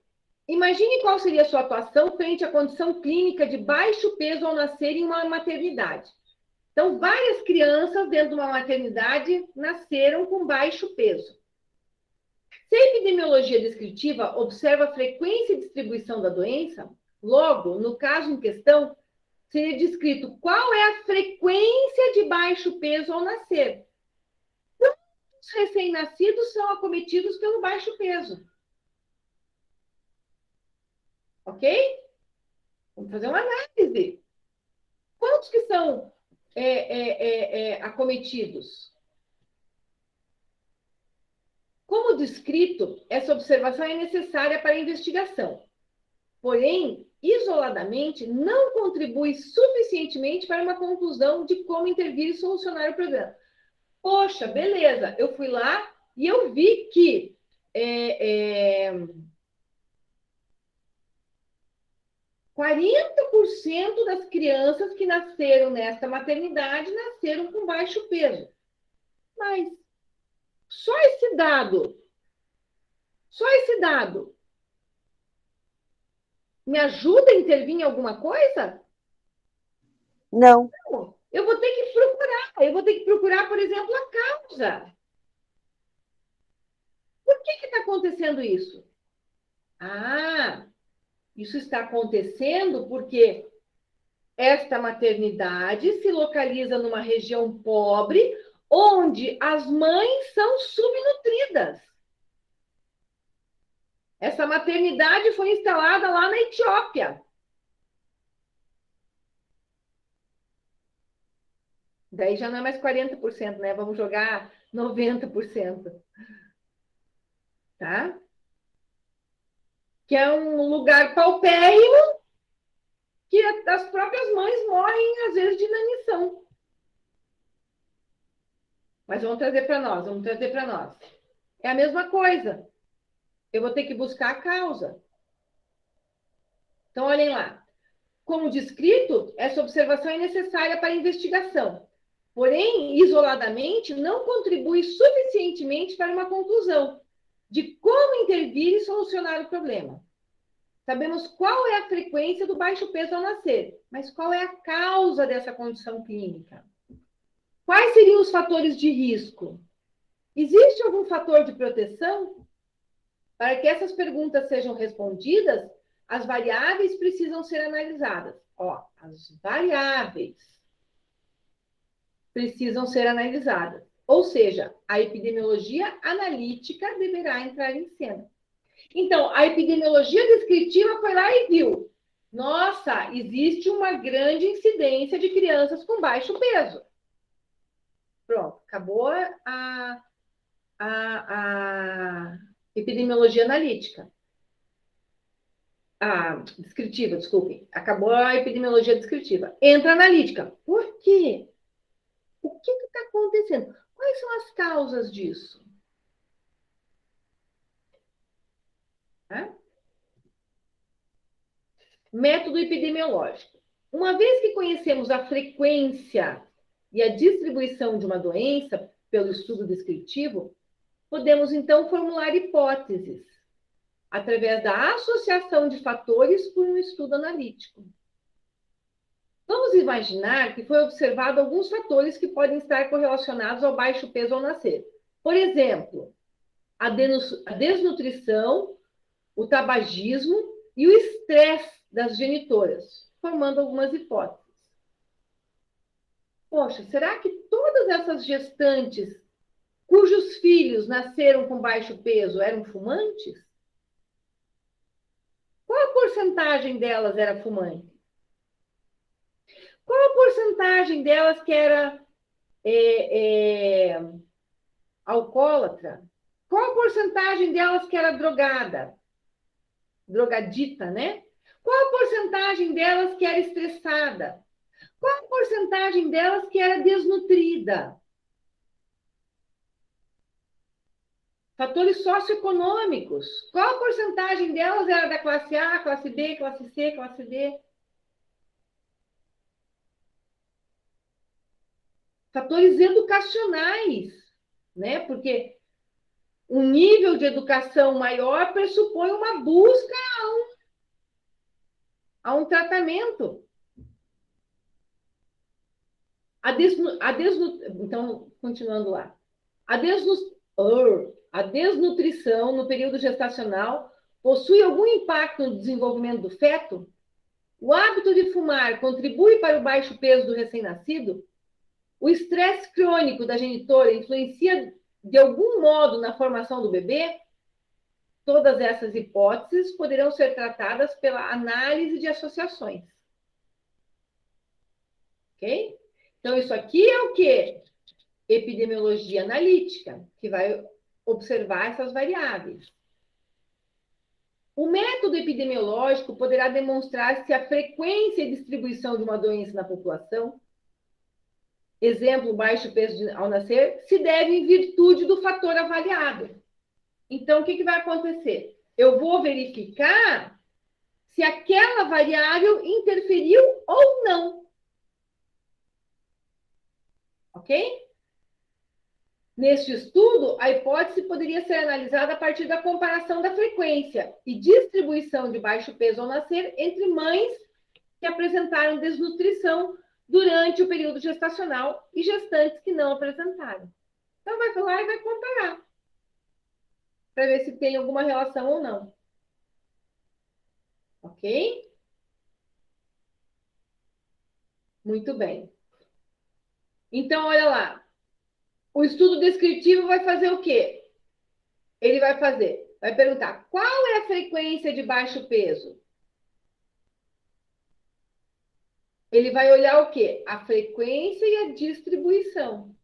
S1: Imagine qual seria a sua atuação frente à condição clínica de baixo peso ao nascer em uma maternidade. Então, várias crianças dentro de uma maternidade nasceram com baixo peso. Se a epidemiologia descritiva observa a frequência e distribuição da doença, logo, no caso em questão, seria descrito qual é a frequência de baixo peso ao nascer. Os recém-nascidos são acometidos pelo baixo peso. Ok? Vamos fazer uma análise. Quantos que são acometidos? Como descrito, essa observação é necessária para a investigação. Porém, isoladamente, não contribui suficientemente para uma conclusão de como intervir e solucionar o problema. Poxa, beleza, eu fui lá e eu vi que 40% das crianças que nasceram nesta maternidade nasceram com baixo peso. Mas só esse dado me ajuda a intervir em alguma coisa?
S3: Não.
S1: Eu vou ter que procurar, por exemplo, a causa. Por que está acontecendo isso? Ah, isso está acontecendo porque esta maternidade se localiza numa região pobre, onde as mães são subnutridas. Essa maternidade foi instalada lá na Etiópia. Daí já não é mais 40%, né? Vamos jogar 90%. Tá? Que é um lugar paupérrimo que as próprias mães morrem, às vezes, de inanição. Mas vamos trazer para nós, vamos trazer para nós. É a mesma coisa. Eu vou ter que buscar a causa. Então, olhem lá. Como descrito, essa observação é necessária para a investigação. Porém, isoladamente, não contribui suficientemente para uma conclusão de como intervir e solucionar o problema. Sabemos qual é a frequência do baixo peso ao nascer, mas qual é a causa dessa condição clínica? Quais seriam os fatores de risco? Existe algum fator de proteção? Para que essas perguntas sejam respondidas, as variáveis precisam ser analisadas. Ó, as variáveis precisam ser analisadas. Ou seja, a epidemiologia analítica deverá entrar em cena. Então, a epidemiologia descritiva foi lá e viu. Nossa, existe uma grande incidência de crianças com baixo peso. Pronto, acabou a epidemiologia analítica. Descritiva, desculpem. Acabou a epidemiologia descritiva. Entra a analítica. Por quê? O que está acontecendo? Quais são as causas disso? Método epidemiológico. Uma vez que conhecemos a frequência e a distribuição de uma doença pelo estudo descritivo, podemos então formular hipóteses através da associação de fatores por um estudo analítico. Vamos imaginar que foi observado alguns fatores que podem estar correlacionados ao baixo peso ao nascer. Por exemplo, a desnutrição, o tabagismo e o estresse das genitoras, formando algumas hipóteses. Poxa, será que todas essas gestantes cujos filhos nasceram com baixo peso eram fumantes? Qual a porcentagem delas era fumante? Qual a porcentagem delas que era alcoólatra? Qual a porcentagem delas que era drogada? Drogadita, né? Qual a porcentagem delas que era estressada? Qual a porcentagem delas que era desnutrida? Fatores socioeconômicos. Qual a porcentagem delas era da classe A, classe B, classe C, classe D? Fatores educacionais, né? Porque um nível de educação maior pressupõe uma busca a um tratamento. Então, continuando lá. A desnutrição no período gestacional possui algum impacto no desenvolvimento do feto? O hábito de fumar contribui para o baixo peso do recém-nascido? O estresse crônico da genitora influencia de algum modo na formação do bebê? Todas essas hipóteses poderão ser tratadas pela análise de associações. Ok? Então, isso aqui é o quê? Epidemiologia analítica, que vai observar essas variáveis. O método epidemiológico poderá demonstrar se a frequência e distribuição de uma doença na população, exemplo, baixo peso ao nascer, se deve em virtude do fator avaliado. Então, o que vai acontecer? Eu vou verificar se aquela variável interferiu ou não. Ok? Neste estudo, a hipótese poderia ser analisada a partir da comparação da frequência e distribuição de baixo peso ao nascer entre mães que apresentaram desnutrição durante o período gestacional e gestantes que não apresentaram. Então, vai lá e vai comparar para ver se tem alguma relação ou não. Ok? Muito bem. Então, olha lá. O estudo descritivo vai fazer o quê? Ele vai perguntar qual é a frequência de baixo peso? Ele vai olhar o quê? A frequência e a distribuição.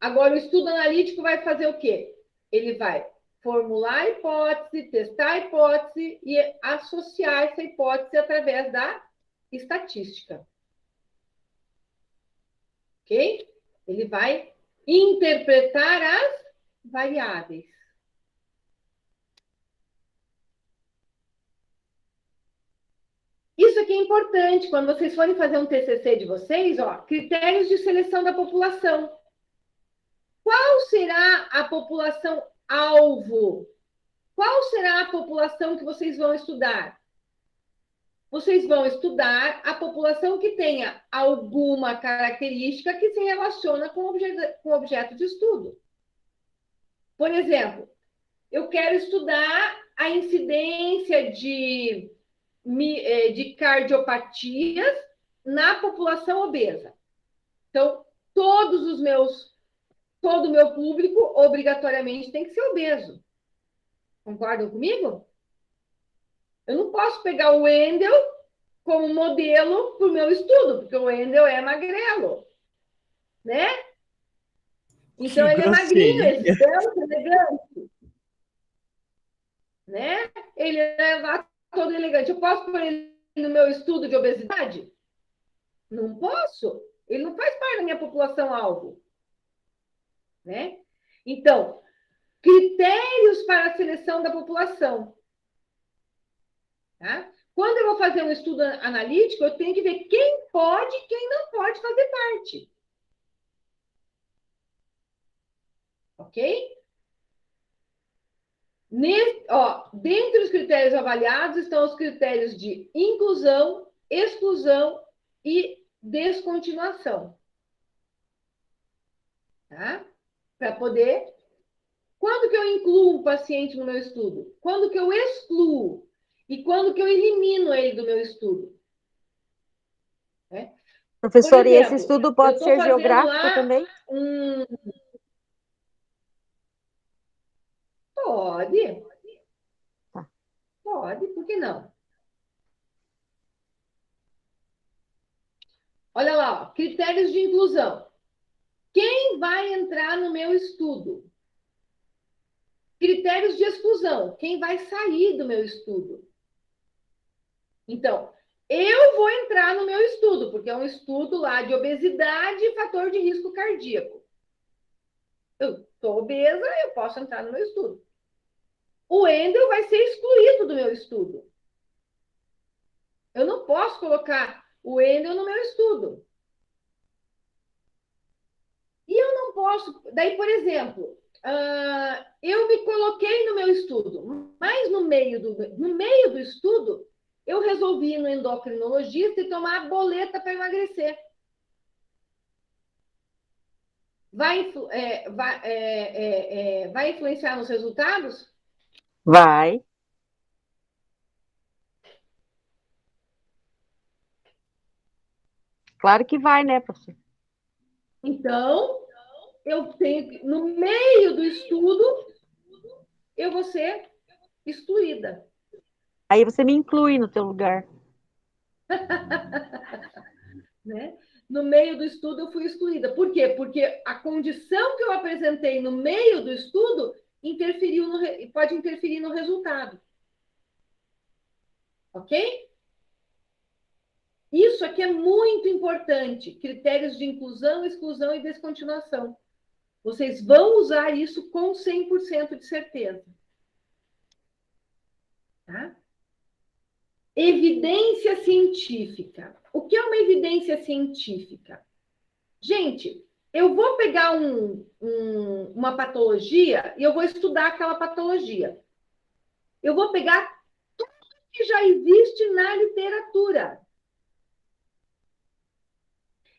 S1: Agora, o estudo analítico vai fazer o quê? Ele vai formular a hipótese, testar a hipótese e associar essa hipótese através da estatística. Ok? Ele vai interpretar as variáveis. Isso aqui é importante quando vocês forem fazer um TCC de vocês, ó, critérios de seleção da população. Qual será a população alvo? Qual será a população que vocês vão estudar? Vocês vão estudar a população que tenha alguma característica que se relaciona com o objeto de estudo. Por exemplo, eu quero estudar a incidência de cardiopatias na população obesa. Então, todo o meu público obrigatoriamente tem que ser obeso. Concordam comigo? Eu não posso pegar o Wendel como modelo para o meu estudo, porque o Wendel é magrelo, né? Então, ele é magrinho, esbelto, elegante, né? Ele é lá todo elegante. Eu posso pôr ele no meu estudo de obesidade? Não posso. Ele não faz parte da minha população-alvo, né? Então, critérios para a seleção da população. Tá? Quando eu vou fazer um estudo analítico, eu tenho que ver quem pode e quem não pode fazer parte. Ok? Dentre os critérios avaliados estão os critérios de inclusão, exclusão e descontinuação. Tá? Para poder... Quando que eu incluo um paciente no meu estudo? Quando que eu excluo? E quando que eu elimino ele do meu estudo?
S3: Professor, e esse
S1: exemplo,
S3: estudo pode ser geográfico também?
S1: Pode.
S3: Tá.
S1: Pode, por que não? Olha lá, ó, critérios de inclusão. Quem vai entrar no meu estudo? Critérios de exclusão. Quem vai sair do meu estudo? Então, eu vou entrar no meu estudo, porque é um estudo lá de obesidade e fator de risco cardíaco. Eu estou obesa, eu posso entrar no meu estudo. O Wendel vai ser excluído do meu estudo. Eu não posso colocar o Wendel no meu estudo. E eu não posso... Daí, por exemplo, eu me coloquei no meu estudo, mas no meio do estudo, eu resolvi ir no endocrinologista e tomar a boleta para emagrecer. Vai influenciar nos resultados?
S3: Vai. Claro que vai, né, professor?
S1: Então, eu tenho, no meio do estudo, eu vou ser excluída.
S3: Aí você me inclui no teu lugar.
S1: Né? No meio do estudo, eu fui excluída. Por quê? Porque a condição que eu apresentei no meio do estudo pode interferir no resultado. Ok? Isso aqui é muito importante. Critérios de inclusão, exclusão e descontinuação. Vocês vão usar isso com 100% de certeza. Tá? Evidência científica. O que é uma evidência científica? Gente, eu vou pegar uma patologia e eu vou estudar aquela patologia. Eu vou pegar tudo que já existe na literatura.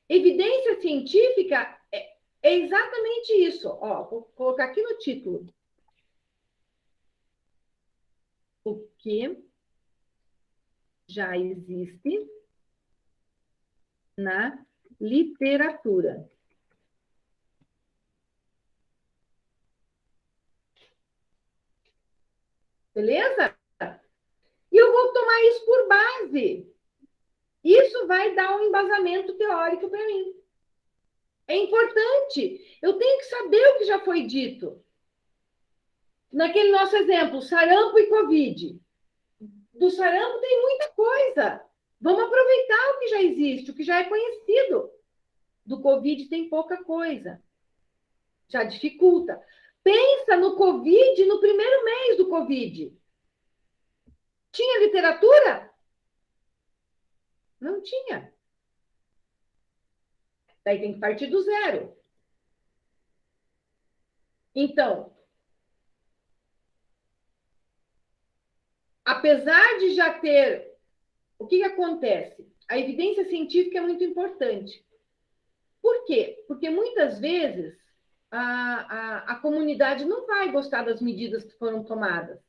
S1: Evidência científica é exatamente isso. Ó, vou colocar aqui no título. O que já existe na literatura. Beleza? E eu vou tomar isso por base. Isso vai dar um embasamento teórico para mim. É importante. Eu tenho que saber o que já foi dito. Naquele nosso exemplo, sarampo e Covid. Do sarampo tem muita coisa. Vamos aproveitar o que já existe, o que já é conhecido. Do Covid tem pouca coisa. Já dificulta. Pensa no Covid, no primeiro mês do Covid. Tinha literatura? Não tinha. Daí tem que partir do zero. Então, apesar de já ter... O que acontece? A evidência científica é muito importante. Por quê? Porque muitas vezes a comunidade não vai gostar das medidas que foram tomadas.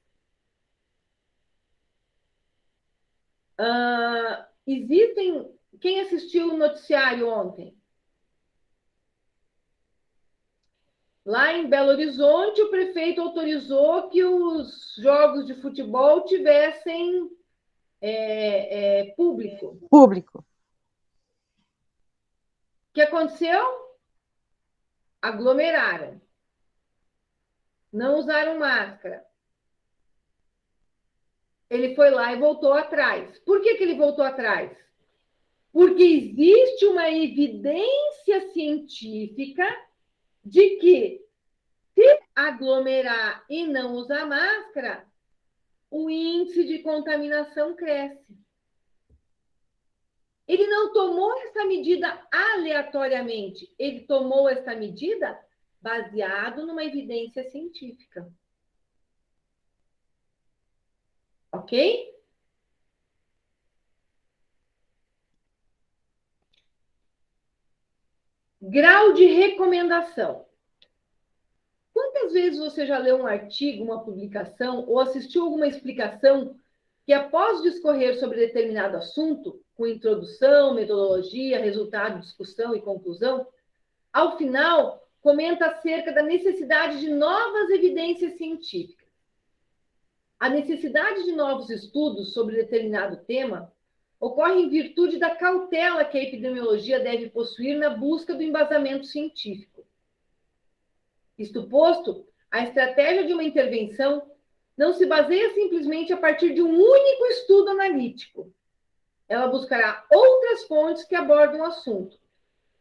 S1: Existem... Quem assistiu o noticiário ontem? Lá em Belo Horizonte, o prefeito autorizou que os jogos de futebol tivessem público.
S3: Público.
S1: O que aconteceu? Aglomeraram. Não usaram máscara. Ele foi lá e voltou atrás. Por que ele voltou atrás? Porque existe uma evidência científica de que se aglomerar e não usar máscara, o índice de contaminação cresce. Ele não tomou essa medida aleatoriamente, ele tomou essa medida baseado numa evidência científica. Ok? Grau de recomendação. Quantas vezes você já leu um artigo, uma publicação, ou assistiu alguma explicação que, após discorrer sobre determinado assunto, com introdução, metodologia, resultado, discussão e conclusão, ao final, comenta acerca da necessidade de novas evidências científicas? A necessidade de novos estudos sobre determinado tema ocorre em virtude da cautela que a epidemiologia deve possuir na busca do embasamento científico. Isto posto, a estratégia de uma intervenção não se baseia simplesmente a partir de um único estudo analítico. Ela buscará outras fontes que abordam o assunto,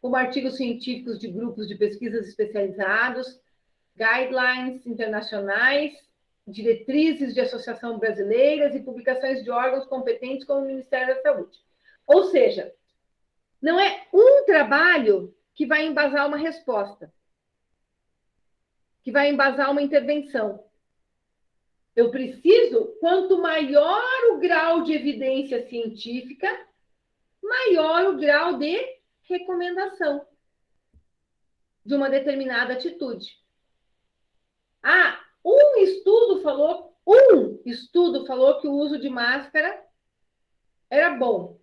S1: como artigos científicos de grupos de pesquisas especializados, guidelines internacionais, diretrizes de associação brasileiras e publicações de órgãos competentes como o Ministério da Saúde. Ou seja, não é um trabalho que vai embasar uma resposta, que vai embasar uma intervenção. Eu preciso, quanto maior o grau de evidência científica, maior o grau de recomendação de uma determinada atitude. Um estudo falou que o uso de máscara era bom.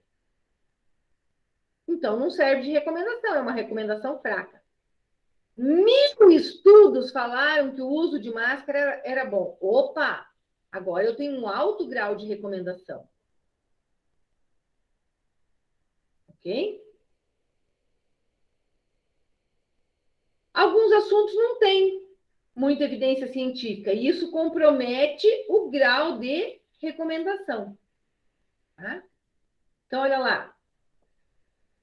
S1: Então, não serve de recomendação, é uma recomendação fraca. 1000 estudos falaram que o uso de máscara era bom. Opa! Agora eu tenho um alto grau de recomendação. Ok? Alguns assuntos não têm muita evidência científica, e isso compromete o grau de recomendação. Tá? Então, olha lá.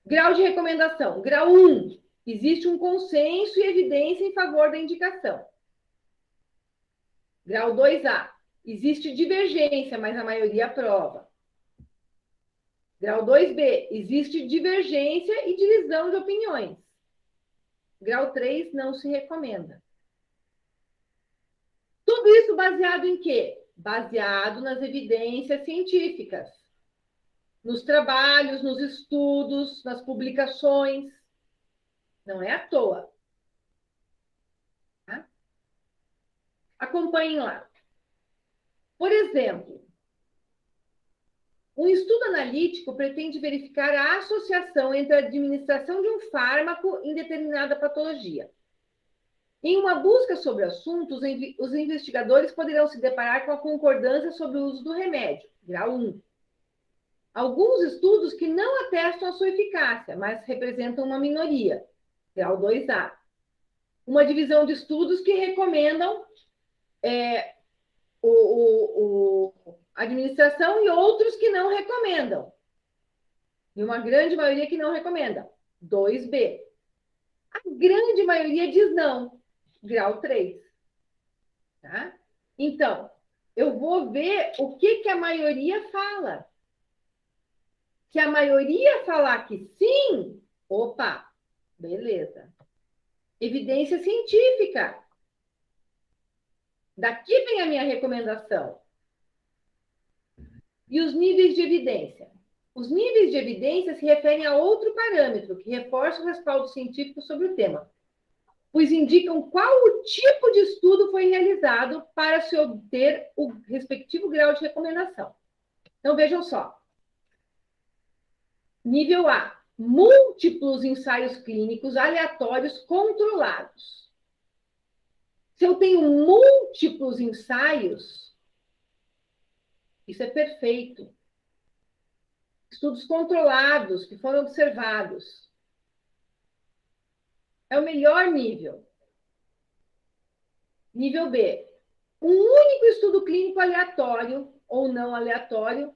S1: Grau de recomendação. Grau 1. Existe um consenso e evidência em favor da indicação. Grau 2A. Existe divergência, mas a maioria aprova. Grau 2B. Existe divergência e divisão de opiniões. Grau 3. Não se recomenda. Tudo isso baseado em quê? Baseado nas evidências científicas. Nos trabalhos, nos estudos, nas publicações. Não é à toa. Tá? Acompanhem lá. Por exemplo, um estudo analítico pretende verificar a associação entre a administração de um fármaco em determinada patologia. Em uma busca sobre o assunto, os investigadores poderão se deparar com a concordância sobre o uso do remédio, grau 1. alguns estudos que não atestam a sua eficácia, mas representam uma minoria, grau 2A. Uma divisão de estudos que recomendam a administração e outros que não recomendam. E uma grande maioria que não recomenda, 2B. A grande maioria diz não, grau 3. Tá? Então, eu vou ver o que a maioria fala. Se a maioria falar que sim, opa, beleza. Evidência científica. Daqui vem a minha recomendação. E os níveis de evidência? Os níveis de evidência se referem a outro parâmetro que reforça o respaldo científico sobre o tema, pois indicam qual o tipo de estudo foi realizado para se obter o respectivo grau de recomendação. Então, vejam só. Nível A, múltiplos ensaios clínicos aleatórios controlados. Se eu tenho múltiplos ensaios, isso é perfeito. Estudos controlados que foram observados. É o melhor nível. Nível B, um único estudo clínico aleatório ou não aleatório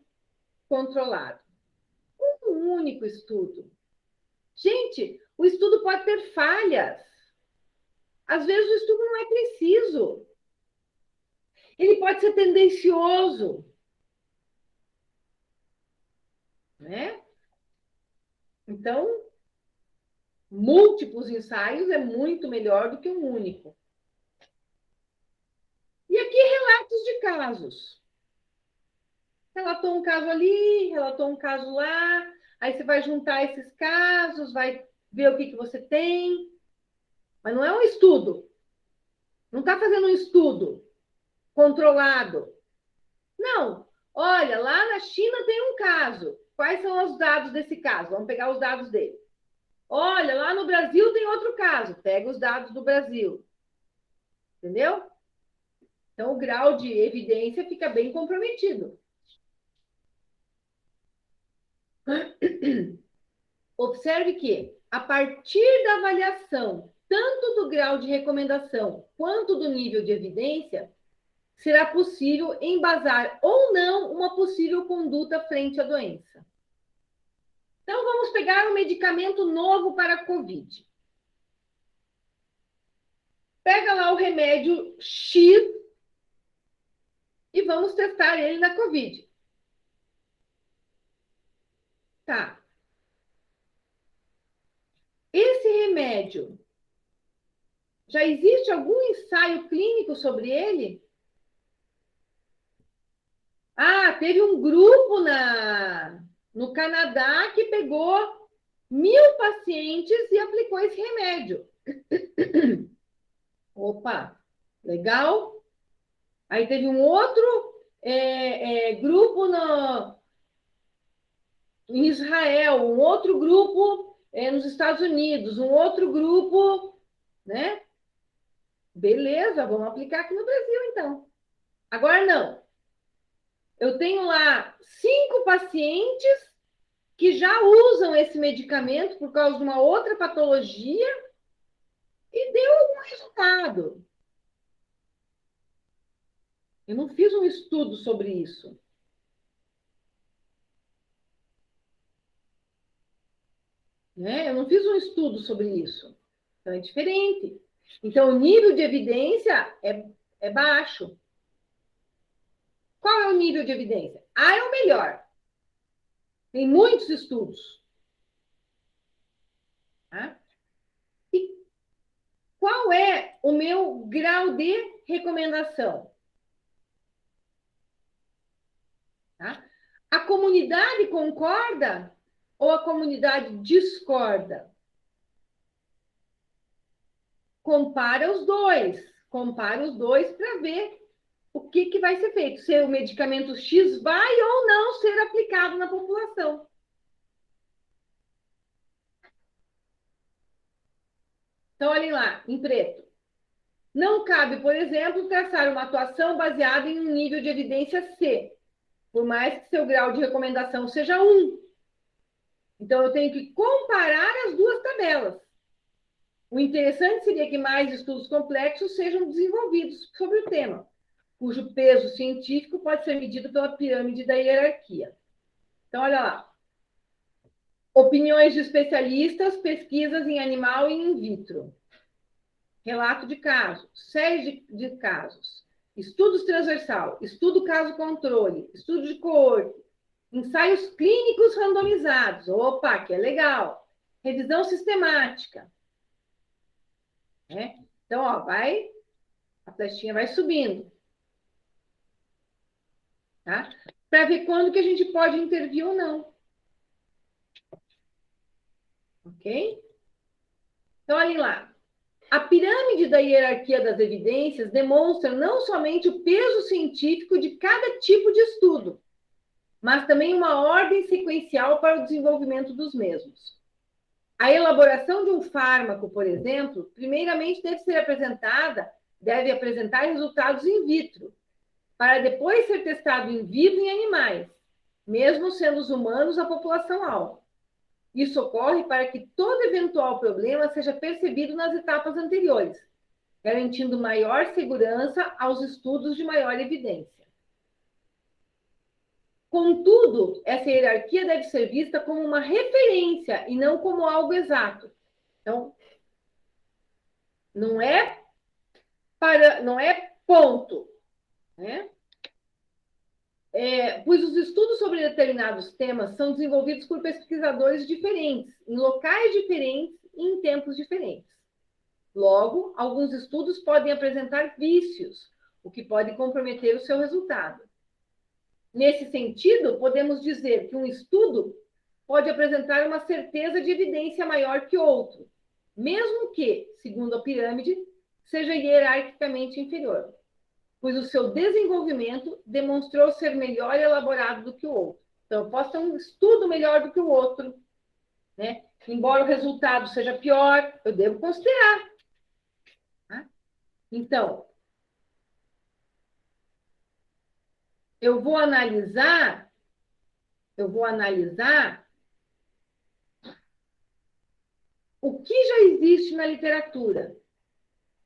S1: controlado. Um único estudo. Gente, o estudo pode ter falhas. Às vezes o estudo não é preciso. Ele pode ser tendencioso. Né? Então, múltiplos ensaios é muito melhor do que um único. E aqui, relatos de casos. Relatou um caso ali, relatou um caso lá, aí você vai juntar esses casos, vai ver o que você tem. Mas não é um estudo. Não está fazendo um estudo controlado. Não. Olha, lá na China tem um caso. Quais são os dados desse caso? Vamos pegar os dados dele. Olha, lá no Brasil tem outro caso. Pega os dados do Brasil. Entendeu? Então, o grau de evidência fica bem comprometido. Observe que, a partir da avaliação, tanto do grau de recomendação quanto do nível de evidência, será possível embasar ou não uma possível conduta frente à doença. Então, vamos pegar um medicamento novo para a COVID. Pega lá o remédio X e vamos testar ele na COVID. Tá. Esse remédio, já existe algum ensaio clínico sobre ele? Ah, teve um grupo no Canadá que pegou 1.000 pacientes e aplicou esse remédio. Opa, legal. Aí teve um outro grupo em Israel, um outro grupo nos Estados Unidos, um outro grupo, né? Beleza, vamos aplicar aqui no Brasil, então. Agora não. Eu tenho lá 5 pacientes que já usam esse medicamento por causa de uma outra patologia e deu algum resultado. Eu não fiz um estudo sobre isso. Né? Eu não fiz um estudo sobre isso. Então, é diferente. Então, o nível de evidência é baixo. Qual é o nível de evidência? A é o melhor. Tem muitos estudos. Tá? E qual é o meu grau de recomendação? Tá? A comunidade concorda ou a comunidade discorda? Compara os dois. Compara os dois para ver o que vai ser feito. Se o medicamento X vai ou não ser aplicado na população. Então, olhem lá, em preto. Não cabe, por exemplo, traçar uma atuação baseada em um nível de evidência C, por mais que seu grau de recomendação seja 1. Então, eu tenho que comparar as duas tabelas. O interessante seria que mais estudos complexos sejam desenvolvidos sobre o tema, cujo peso científico pode ser medido pela pirâmide da hierarquia. Então, olha lá. Opiniões de especialistas, pesquisas em animal e in vitro. Relato de casos, série de casos, estudos transversal, estudo caso-controle, estudo de coorte, ensaios clínicos randomizados. Opa, que é legal. Revisão sistemática. Né? Então, ó, a flechinha vai subindo. Tá? Para ver quando que a gente pode intervir ou não. Ok? Então, olhem lá. A pirâmide da hierarquia das evidências demonstra não somente o peso científico de cada tipo de estudo, mas também uma ordem sequencial para o desenvolvimento dos mesmos. A elaboração de um fármaco, por exemplo, primeiramente deve apresentar resultados in vitro, para depois ser testado em vivo em animais, mesmo sendo os humanos a população-alvo. Isso ocorre para que todo eventual problema seja percebido nas etapas anteriores, garantindo maior segurança aos estudos de maior evidência. Contudo, essa hierarquia deve ser vista como uma referência e não como algo exato. Então, não é ponto, né? Pois os estudos sobre determinados temas são desenvolvidos por pesquisadores diferentes, em locais diferentes e em tempos diferentes. Logo, alguns estudos podem apresentar vícios, o que pode comprometer o seu resultado. Nesse sentido, podemos dizer que um estudo pode apresentar uma certeza de evidência maior que outro, mesmo que, segundo a pirâmide, seja hierarquicamente inferior, pois o seu desenvolvimento demonstrou ser melhor elaborado do que o outro. Então, eu posso ter um estudo melhor do que o outro, né? Embora o resultado seja pior, eu devo considerar. Tá? Então, eu vou analisar o que já existe na literatura.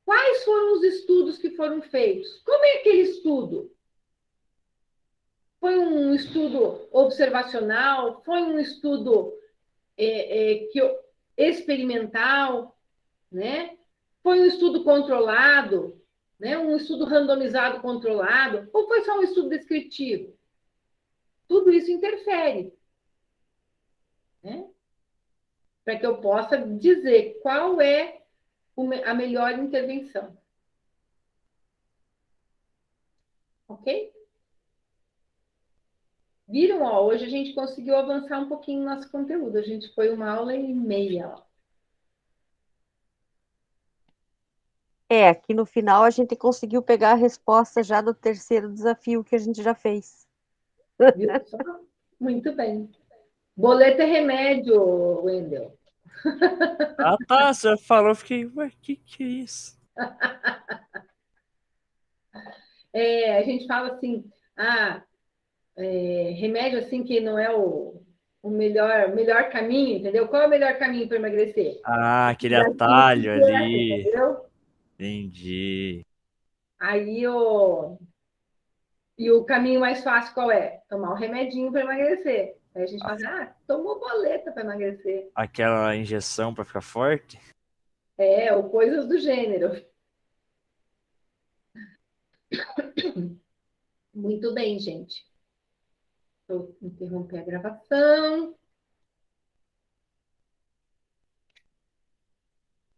S1: Quais foram os estudos que foram feitos? Como é aquele estudo? Foi um estudo observacional? Foi um estudo experimental? Né? Foi um estudo controlado? Né? Um estudo randomizado controlado? Ou foi só um estudo descritivo? Tudo isso interfere. Né? Para que eu possa dizer qual é a melhor intervenção. Ok? Viram? Ó, hoje a gente conseguiu avançar um pouquinho no nosso conteúdo. A gente foi 1h30. Ó.
S3: Aqui no final a gente conseguiu pegar a resposta já do terceiro desafio que a gente já fez.
S1: Viu só? Muito bem. Boleto é remédio, Wendel.
S4: Ah, tá, você falou, eu fiquei, ué, que é isso?
S1: A gente fala assim, remédio assim que não é o melhor caminho, entendeu? Qual é o melhor caminho para emagrecer?
S4: Ah, aquele atalho ali.
S1: Entendeu?
S4: Entendi.
S1: Aí e o caminho mais fácil qual é? Tomar um remedinho para emagrecer. Aí a gente fala, tomou boleta para emagrecer.
S4: Aquela injeção para ficar forte?
S1: Ou coisas do gênero. Muito bem, gente. Vou interromper a gravação.